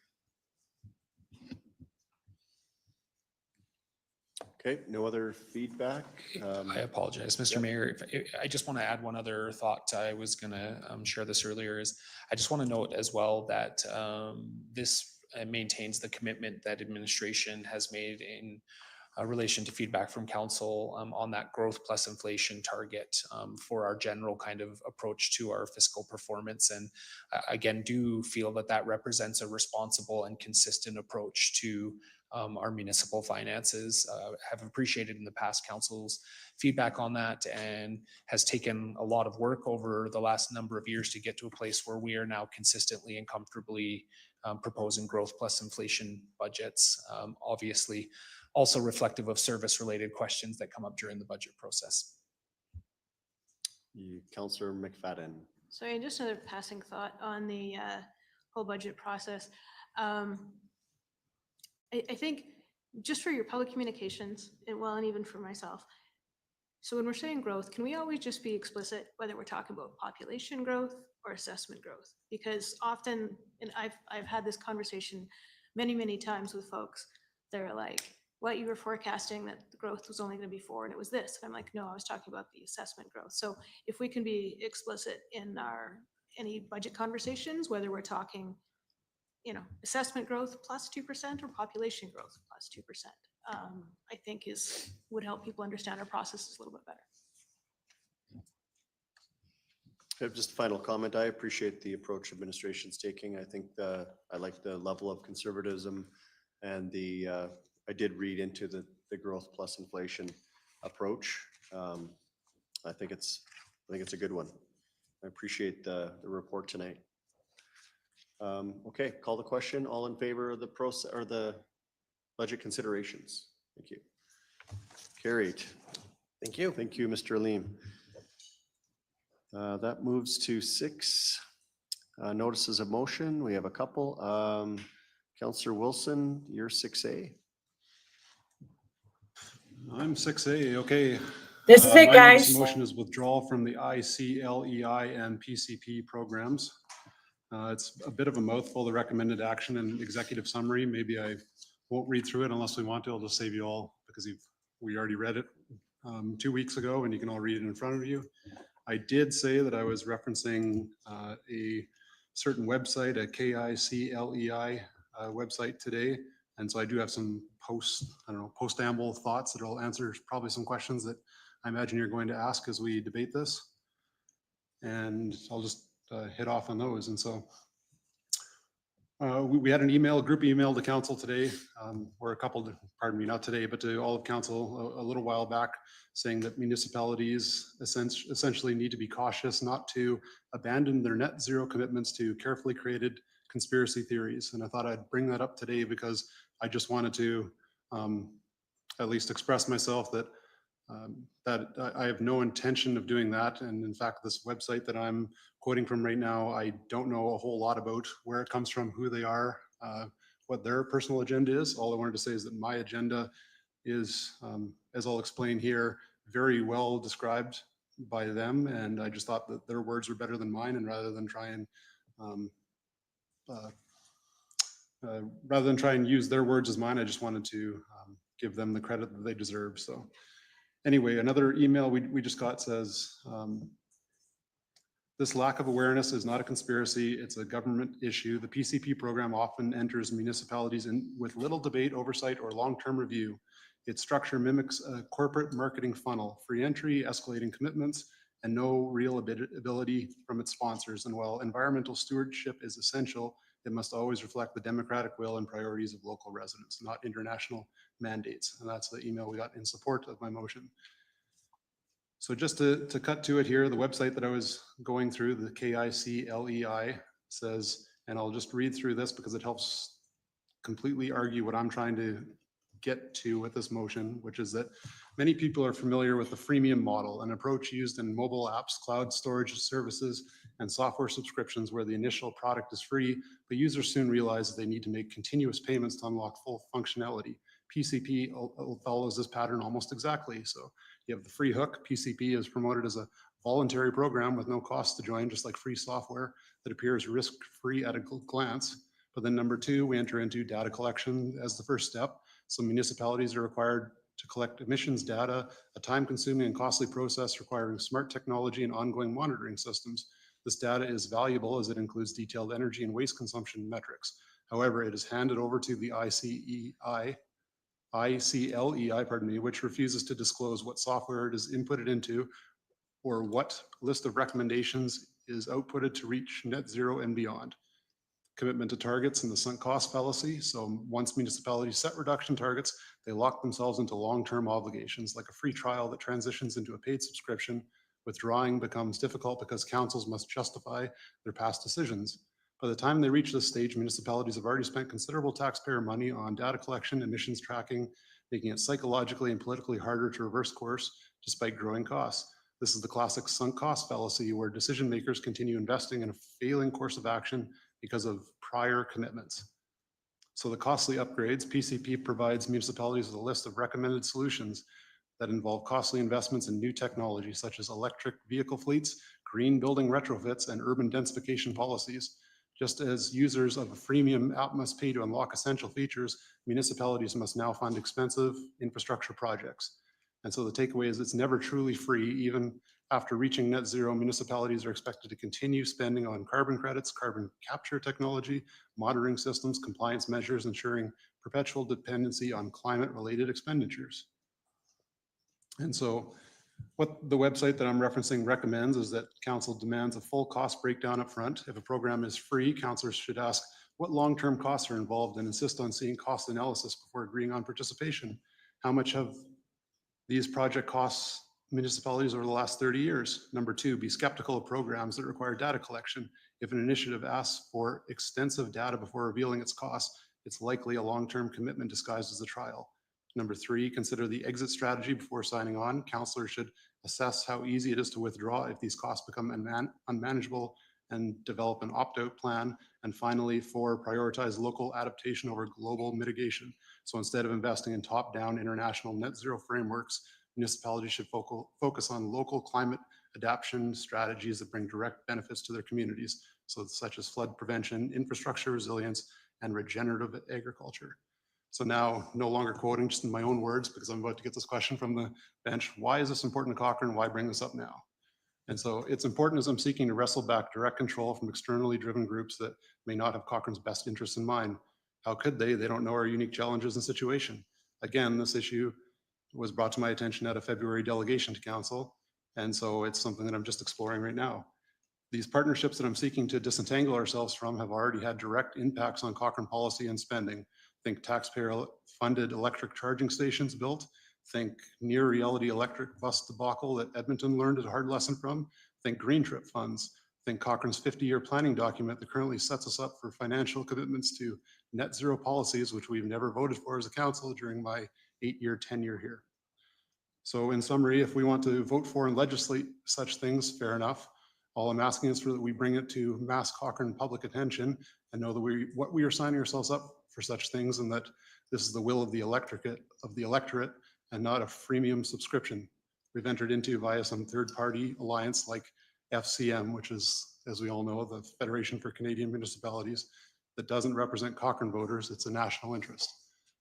Okay, no other feedback? I apologize, Mr. Mayor. I just want to add one other thought. I was going to share this earlier. Is I just want to note as well that this maintains the commitment that administration has made in relation to feedback from council on that growth plus inflation target for our general kind of approach to our fiscal performance. And again, do feel that that represents a responsible and consistent approach to our municipal finances. Have appreciated in the past council's feedback on that, and has taken a lot of work over the last number of years to get to a place where we are now consistently and comfortably proposing growth plus inflation budgets. Obviously, also reflective of service-related questions that come up during the budget process. Councillor McFadden. Sorry, just another passing thought on the whole budget process. I think just for your public communications, and even for myself, so when we're saying growth, can we always just be explicit whether we're talking about population growth or assessment growth? Because often, and I've had this conversation many times with folks, they're like, what, you were forecasting that the growth was only going to be 4 and it was this. And I'm like, no, I was talking about the assessment growth. So if we can be explicit in any budget conversations, whether we're talking, assessment growth plus 2% or population growth plus 2%, I think would help people understand our processes a little bit better. Just a final comment. I appreciate the approach administration's taking. I think I like the level of conservatism, and I did read into the growth plus inflation approach. I think it's a good one. I appreciate the report tonight. Okay, call the question. All in favor of the process or the budget considerations? Thank you. Carried. Thank you. Thank you, Mr. Aleem. That moves to 6 notices of motion. We have a couple. Councillor Wilson, you're 6A. I'm 6A, okay. This is it, My guys. Motion is withdrawal from the ICLEI and PCP programs. It's a bit of a mouthful, the recommended action and executive summary. Maybe I won't read through it unless we want to. I'll just save you all because we already read it 2 weeks ago and you can all read it in front of you. I did say that I was referencing a certain website, a KICLEI website today. And so I do have some post-amble thoughts that will answer probably some questions that I imagine you're going to ask as we debate this. And I'll just hit off on those. And so we had a group email to council today, or a couple, pardon me, not today, but to all of council a little while back, saying that municipalities essentially need to be cautious not to abandon their net zero commitments to carefully created conspiracy theories. And I thought I'd bring that up today because I just wanted to at least express myself that I have no intention of doing that. And in fact, this website that I'm quoting from right now, I don't know a whole lot about where it comes from, who they are, what their personal agenda is. All I wanted to say is that my agenda is, as I'll explain here, very well described by them. And I just thought that their words were better than mine. And rather than try and use their words as mine, I just wanted to give them the credit that they deserve. So anyway, another email we just got says, this lack of awareness is not a conspiracy, it's a government issue. The PCP program often enters municipalities with little debate, oversight, or long-term review. Its structure mimics a corporate marketing funnel, free entry, escalating commitments, and no real ability from its sponsors. And while environmental stewardship is essential, it must always reflect the democratic will and priorities of local residents, not international mandates. And that's the email we got in support of my motion. So just to cut to it here, the website that I was going through, the KICLEI, says, and I'll just read through this because it helps completely argue what I'm trying to get to with this motion, which is that many people are familiar with the freemium model, an approach used in mobile apps, cloud storage services, and software subscriptions where the initial product is free, but users soon realize that they need to make continuous payments to unlock full functionality. PCP follows this pattern almost exactly. So you have the free hook. PCP is promoted as a voluntary program with no cost to join, just like free software that appears risk-free at a glance. But then number two, we enter into data collection as the first step. So municipalities are required to collect emissions data, a time-consuming and costly process requiring smart technology and ongoing monitoring systems. This data is valuable as it includes detailed energy and waste consumption metrics. However, it is handed over to the ICLEI, which refuses to disclose what software it is inputted into or what list of recommendations is outputted to reach net zero and beyond. Commitment to targets and the sunk cost fallacy. So once municipalities set reduction targets, they lock themselves into long-term obligations, like a free trial that transitions into a paid subscription. Withdrawing becomes difficult because councils must justify their past decisions. By the time they reach this stage, municipalities have already spent considerable taxpayer money on data collection, emissions tracking, making it psychologically and politically harder to reverse course despite growing costs. This is the classic sunk cost fallacy where decision makers continue investing in a failing course of action because of prior commitments. So the costly upgrades, PCP provides municipalities with a list of recommended solutions that involve costly investments in new technology such as electric vehicle fleets, green building retrofits, and urban densification policies. Just as users of a freemium app must pay to unlock essential features, municipalities must now fund expensive infrastructure projects. And so the takeaway is it's never truly free. Even after reaching net zero, municipalities are expected to continue spending on carbon credits, carbon capture technology, monitoring systems, compliance measures, ensuring perpetual dependency on climate-related expenditures. And so what the website that I'm referencing recommends is that council demands a full cost breakdown up front. If a program is free, councillors should ask what long-term costs are involved and insist on seeing cost analysis before agreeing on participation. How much have these project costs municipalities over the last 30 years? Number two, be skeptical of programs that require data collection. If an initiative asks for extensive data before revealing its costs, it's likely a long-term commitment disguised as a trial. Number three, consider the exit strategy before signing on. Councillors should assess how easy it is to withdraw if these costs become unmanageable and develop an opt-out plan. And finally, 4, prioritize local adaptation over global mitigation. So instead of investing in top-down international net zero frameworks, municipalities should focus on local climate adaptation strategies that bring direct benefits to their communities, so such as flood prevention, infrastructure resilience, and regenerative agriculture. So now, no longer quoting, just in my own words, because I'm about to get this question from the bench, why is this important to Cochrane? Why bring this up now? And so it's important as I'm seeking to wrestle back direct control from externally driven groups that may not have Cochrane's best interests in mind. How could they? They don't know our unique challenges and situation. Again, this issue was brought to my attention at a February delegation to council. And so it's something that I'm just exploring right now. These partnerships that I'm seeking to disentangle ourselves from have already had direct impacts on Cochrane policy and spending. Think taxpayer-funded electric charging stations built. Think near reality electric bus debacle that Edmonton learned a hard lesson from. Think green trip funds. Think Cochrane's 50-year planning document that currently sets us up for financial commitments to net zero policies, which we've never voted for as a council during my 8-year tenure here. So in summary, if we want to vote for and legislate such things, fair enough. All I'm asking is that we bring it to mass Cochrane public attention and know that what we are signing ourselves up for such things, and that this is the will of the electorate and not a freemium subscription we've entered into via some third-party alliance like FCM, which is, as we all know, the Federation for Canadian Municipalities, that doesn't represent Cochrane voters. It's a national interest.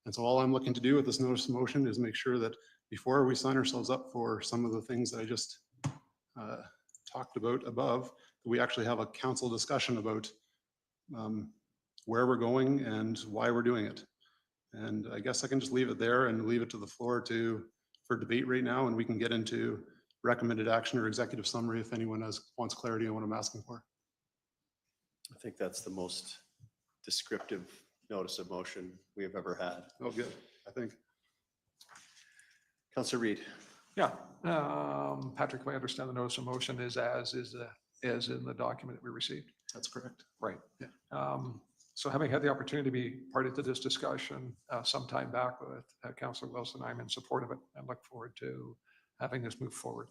And so all I'm looking to do with this notice of motion is make sure that before we sign ourselves up for some of the things that I just talked about above, we actually have a council discussion about where we're going and why we're doing it. And I guess I can just leave it there and leave it to the floor for debate right now, and we can get into recommended action or executive summary if anyone wants clarity on what I'm asking for. I think that's the most descriptive notice of motion we have ever had. Oh, good, I think. Councillor Reid. Yeah, Patrick, if I understand the notice of motion is as in the document that we received. That's correct. Right. Yeah. So having had the opportunity to be part of this discussion some time back with Councillor Wilson, I'm in support of it and look forward to having this move forward.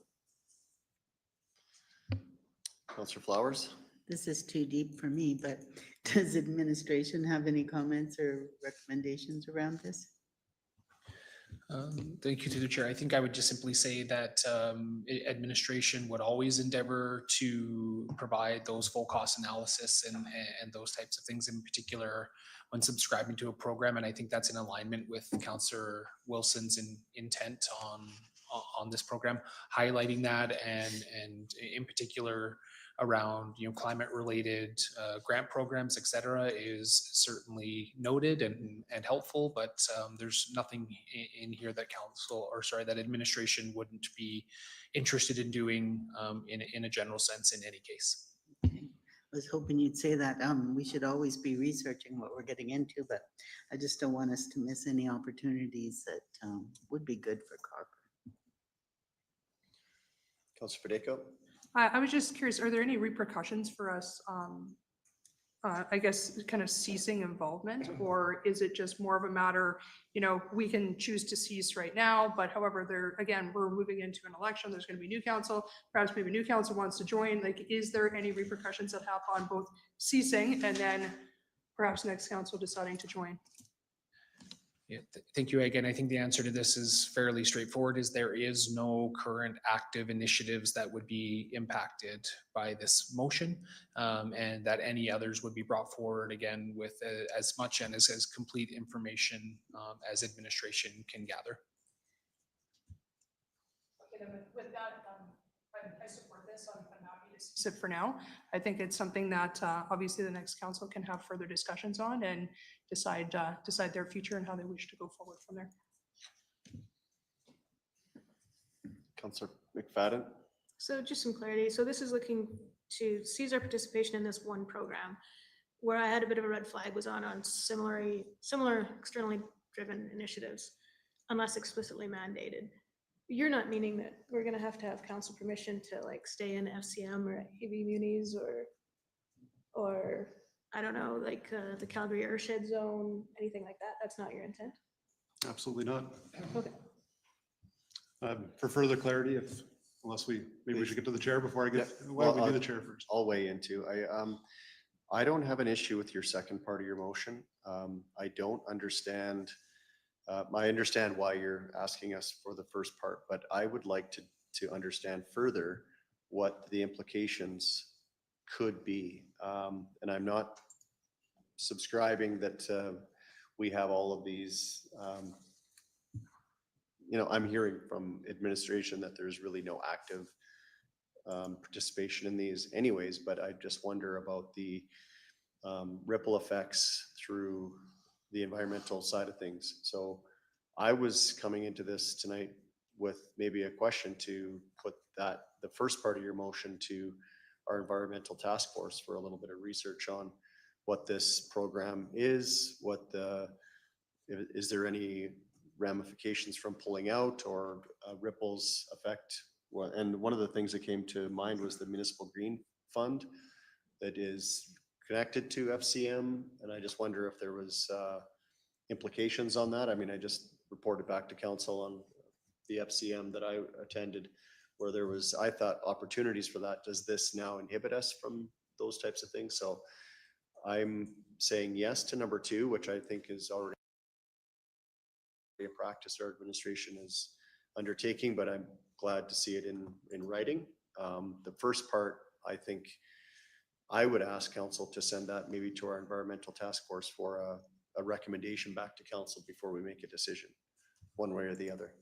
Councillor Flowers. This is too deep for me, but does administration have any comments or recommendations around this? Thank you to the chair. I think I would just simply say that administration would always endeavor to provide those full cost analysis and those types of things, in particular when subscribing to a program. And I think that's in alignment with Councillor Wilson's intent on this program, highlighting that and in particular around climate related grant programs, et cetera, is certainly noted and helpful, but there's nothing in here that that administration wouldn't be interested in doing in a general sense in any case. Okay. I was hoping you'd say that. We should always be researching what we're getting into, but I just don't want us to miss any opportunities that would be good for Cochrane. Councillor Federico. I was just curious, are there any repercussions for us, I guess, kind of ceasing involvement? Or is it just more of a matter, we can choose to cease right now, but however, again, we're moving into an election, there's going to be new council, perhaps maybe new council wants to join. Like, is there any repercussions that have on both ceasing and then perhaps next council deciding to join? Yeah, thank you. Again, I think the answer to this is fairly straightforward, is there is no current active initiatives that would be impacted by this motion, and that any others would be brought forward again with as much and as complete information as administration can gather. Okay, then with that, I support this. I'm happy to cease it for now. I think it's something that obviously the next council can have further discussions on and decide their future and how they wish to go forward from there. Councillor McFadden. So just some clarity. So this is looking to seize our participation in this one program. Where I had a bit of a red flag was on similar externally driven initiatives, unless explicitly mandated. You're not meaning that we're going to have council permission to like stay in FCM or AV munis or I don't know, like the Calgary Airshed Zone, anything like that? That's not your intent? Absolutely not. Okay. For further clarity, if Unless maybe we should get to the chair before I get, Yeah, why don't well, we do the chair first? I'll weigh into. I don't have an issue with your second part of your motion. I don't understand. I understand why you're asking us for the first part, but I would like to understand further what the implications could be. And I'm not subscribing that we have all of these. I'm hearing from administration that there's really no active participation in these anyways, but I just wonder about the ripple effects through the environmental side of things. So I was coming into this tonight with maybe a question to put the first part of your motion to our environmental task force for a little bit of research on what this program is, is there any ramifications from pulling out or ripples effect. And one of the things that came to mind was the municipal green fund that is connected to FCM. And I just wonder if there was implications on that. I mean, I just reported back to council on the FCM that I attended where there was, I thought, opportunities for that. Does this now inhibit us from those types of things? So I'm saying yes to number 2, which I think is already a practice our administration is undertaking, but I'm glad to see it in writing. The first part, I think I would ask council to send that maybe to our environmental task force for a recommendation back to council before we make a decision, one way or the other.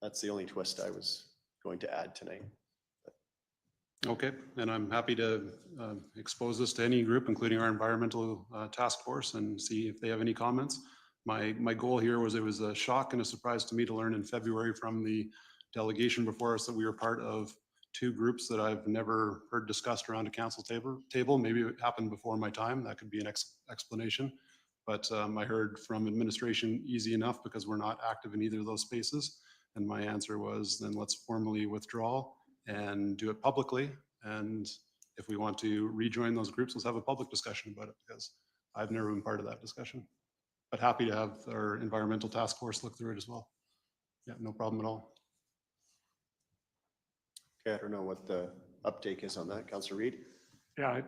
That's the only twist I was going to add tonight. Okay, and I'm happy to expose this to any group, including our environmental task force, and see if they have any comments. My goal here was, it was a shock and a surprise to me to learn in February from the delegation before us that we were part of 2 groups that I've never heard discussed around a council table. Maybe it happened before my time. That could be an explanation. But I heard from administration easy enough because we're not active in either of those spaces. And my answer was, then let's formally withdraw and do it publicly. And if we want to rejoin those groups, let's have a public discussion about it, because I've never been part of that discussion. But happy to have our environmental task force look through it as well. Yeah, no problem at all. Okay, I don't know what the uptake is on that. Councillor Reid? Yeah,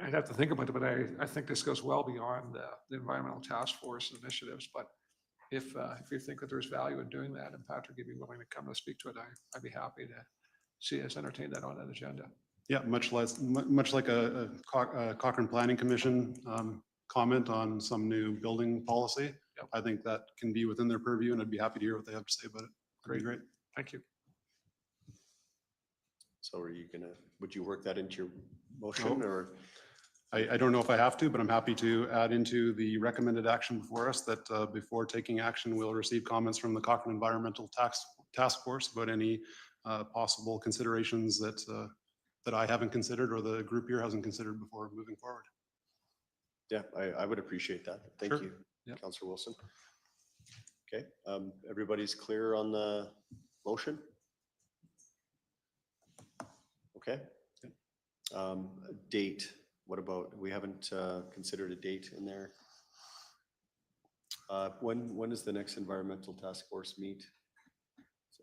I'd have to think about it, but I think this goes well beyond the environmental task force initiatives. But if you think that there's value in doing that, and Patrick, if you're willing to come and speak to it, I'd be happy to see us entertain that on that agenda. Yeah, much like a Cochrane Planning Commission comment on some new building policy. Yep. I think that can be within their purview, and I'd be happy to hear what they have to say about it. Great. Thank you. So would you work that into your motion, or? I don't know if I have to, but I'm happy to add into the recommended action before us that before taking action, we'll receive comments from the Cochrane Environmental Task Force about any possible considerations that I haven't considered or the group here hasn't considered before moving forward. Yeah, I would appreciate that. Thank Sure. you, Yeah. Councillor Wilson. Okay, everybody's clear on the motion? Okay. Date, what about, we haven't considered a date in there. When does the next environmental task force meet?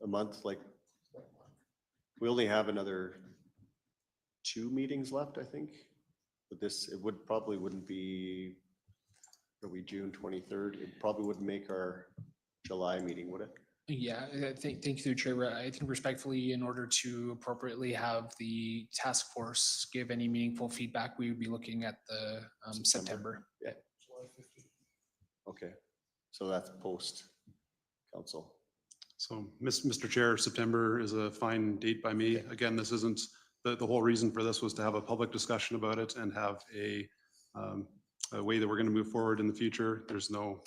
A month, like, we only have another 2 meetings left, I think. But it probably wouldn't be, are we June 23rd? It probably wouldn't make our July meeting, would it? Yeah, thank you, through Chair. I think respectfully, in order to appropriately have the task force give any meaningful feedback, we would be looking at the September. Yeah. Okay, so that's post council. So, Mr. Chair, September is a fine date by me. Okay. Again, this isn't, the whole reason for this was to have a public discussion about it and have a way that we're going to move forward in the future. There's no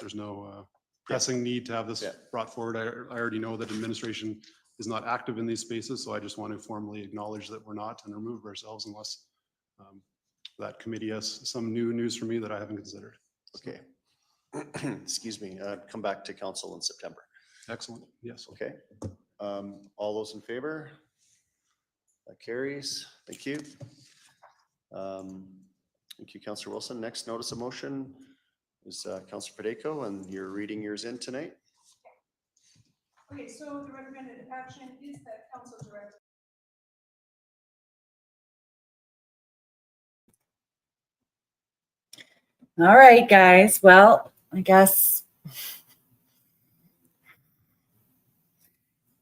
pressing need to have this brought forward. I already know that administration is not active in these spaces, so I just want to formally acknowledge that we're not and remove ourselves unless that committee has some new news for me that I haven't considered. Okay. Excuse me, come back to council in September. Excellent. Yes. Okay. All those in favor? That carries. Thank you. Thank you, Councillor Wilson. Next notice of motion is Councillor Padeco, and you're reading yours in tonight. Okay, so the recommended action is that council direct All right, guys. Well, I guess,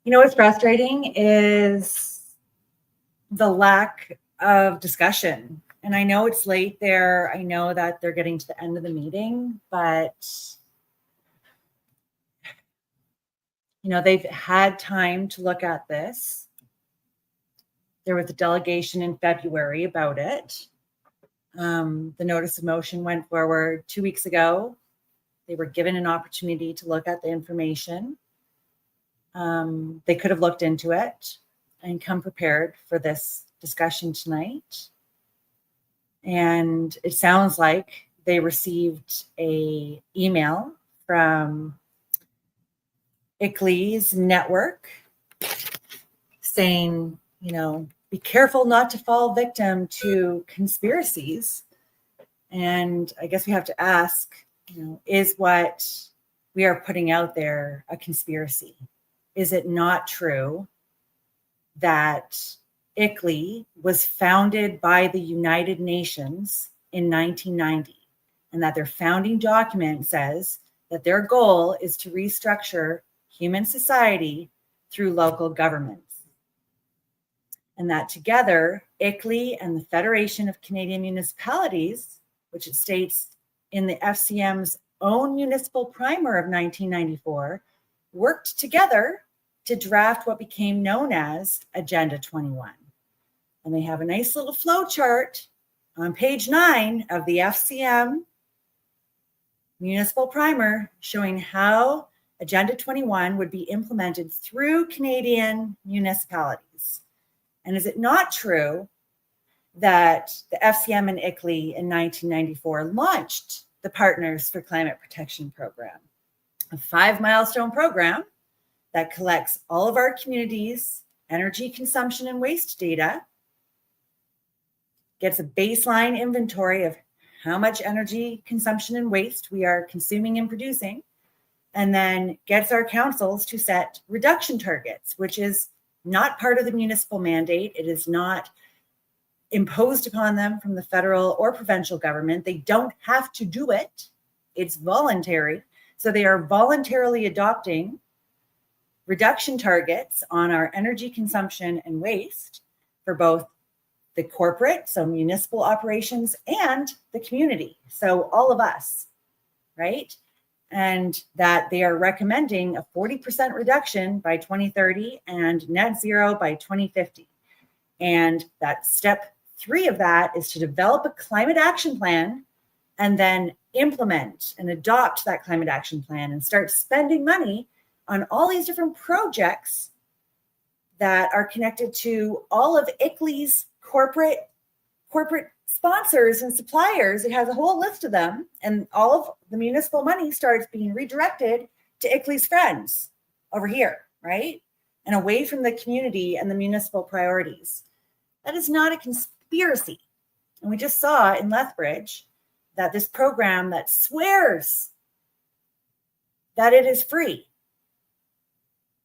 you know, what's frustrating is the lack of discussion. And I know it's late there. I know that they're getting to the end of the meeting, but you know, they've had time to look at this. There was a delegation in February about it. The notice of motion went forward 2 weeks ago. They were given an opportunity to look at the information. They could have looked into it and come prepared for this discussion tonight. And it sounds like they received an email from ICLEI's network saying, you know, be careful not to fall victim to conspiracies. And I guess we have to ask, you know, is what we are putting out there a conspiracy? Is it not true that ICLEI was founded by the United Nations in 1990 and that their founding document says that their goal is to restructure human society through local governments? And that together, ICLEI and the Federation of Canadian Municipalities, which it states in the FCM's own municipal primer of 1994, worked together to draft what became known as Agenda 21. And they have a nice little flow chart on page 9 of the FCM municipal primer showing how Agenda 21 would be implemented through Canadian municipalities. And is it not true that the FCM and ICLEI in 1994 launched the Partners for Climate Protection program, a 5-milestone program that collects all of our communities' energy consumption and waste data, gets a baseline inventory of how much energy consumption and waste we are consuming and producing, and then gets our councils to set reduction targets, which is not part of the municipal mandate. It is not imposed upon them from the federal or provincial government. They don't have to do it. It's voluntary. So they are voluntarily adopting reduction targets on our energy consumption and waste for both the corporate, so municipal operations, and the community, so all of us, right? And that they are recommending a 40% reduction by 2030 and net zero by 2050. And that step 3 of that is to develop a climate action plan and then implement and adopt that climate action plan and start spending money on all these different projects that are connected to all of ICLEI's corporate sponsors and suppliers. It has a whole list of them, and all of the municipal money starts being redirected to ICLEI's friends over here, right? And away from the community and the municipal priorities. That is not a conspiracy. And we just saw in Lethbridge that this program that swears that it is free,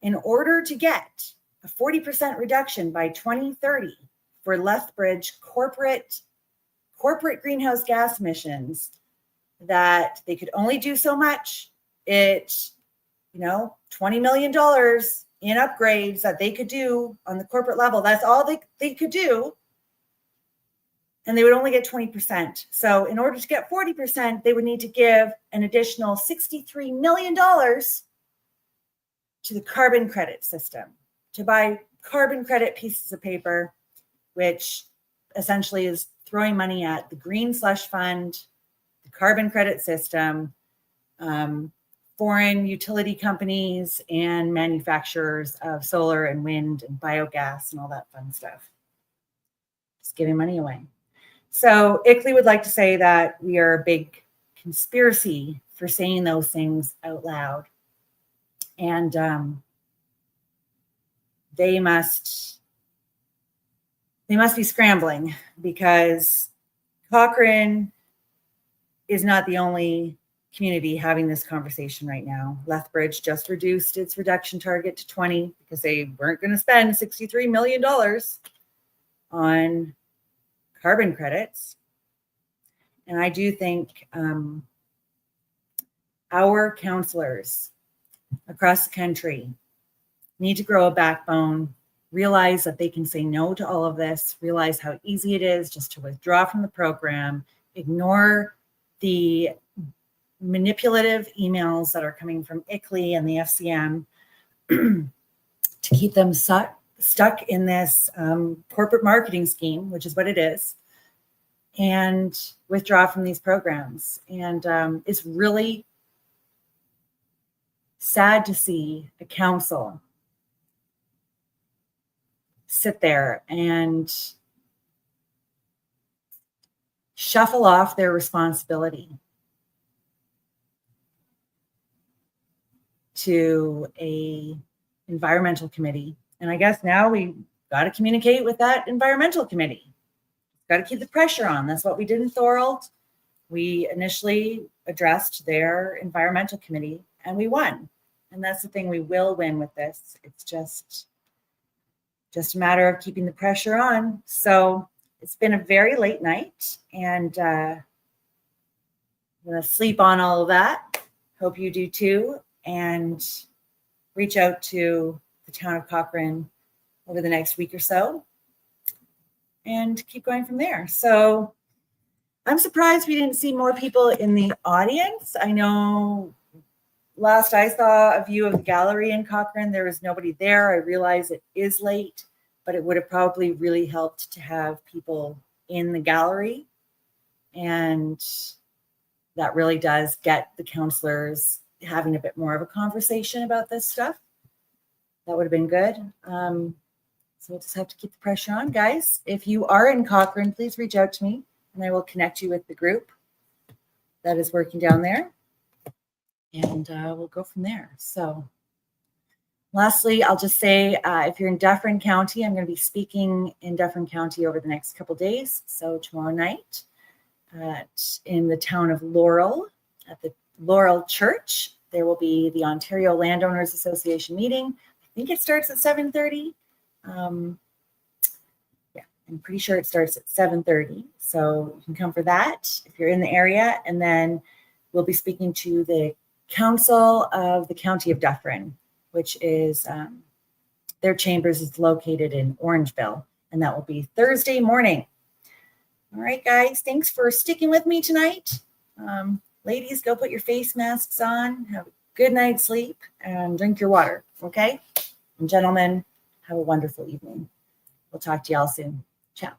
in order to get a 40% reduction by 2030 for Lethbridge corporate greenhouse gas emissions, that they could only do so much. $20 million in upgrades that they could do on the corporate level. That's all they could do. And they would only get 20%. So in order to get 40%, they would need to give an additional $63 million to the carbon credit system, to buy carbon credit pieces of paper, which essentially is throwing money at the green slush fund, the carbon credit system, foreign utility companies and manufacturers of solar and wind and biogas and all that fun stuff. Just giving money away. So ICLEI would like to say that we are a big conspiracy for saying those things out loud. And they must be scrambling, because Cochrane is not the only community having this conversation right now. Lethbridge just reduced its reduction target to 20 because they weren't going to spend $63 million on carbon credits. And I do think our councillors across the country need to grow a backbone, realize that they can say no to all of this, realize how easy it is just to withdraw from the program, ignore the manipulative emails that are coming from ICLEI and the FCM to keep them stuck in this corporate marketing scheme, which is what it is, and withdraw from these programs. And it's really sad to see a council sit there and shuffle off their responsibility to a environmental committee. And I guess now we got to communicate with that environmental committee. Got to keep the pressure on. That's what we did in Thorold. We initially addressed their environmental committee and we won. And that's the thing, we will win with this. It's just a matter of keeping the pressure on. So it's been a very late night, and I'm going to sleep on all of that. Hope you do too. And reach out to the town of Cochrane over the next week or so and keep going from there. So I'm surprised we didn't see more people in the audience. I know last I saw a view of the gallery in Cochrane, there was nobody there. I realize it is late, but it would have probably really helped to have people in the gallery. And that really does get the councillors having a bit more of a conversation about this stuff. That would have been good. So we'll just have to keep the pressure on, guys. If you are in Cochrane, please reach out to me and I will connect you with the group that is working down there. And we'll go from there. So lastly, I'll just say, if you're in Dufferin County, I'm going to be speaking in Dufferin County over the next couple days. So tomorrow night in the town of Laurel, at the Laurel Church, there will be the Ontario Landowners Association meeting. I think it starts at 7:30. Yeah, I'm pretty sure it starts at 7:30. So you can come for that if you're in the area. And then we'll be speaking to the Council of the County of Dufferin, which is their chambers is located in Orangeville, and that will be Thursday morning. All right, guys, thanks for sticking with me tonight. Ladies, go put your face masks on, have a good night's sleep, and drink your water, okay? And gentlemen, have a wonderful evening. We'll talk to y'all soon. Ciao.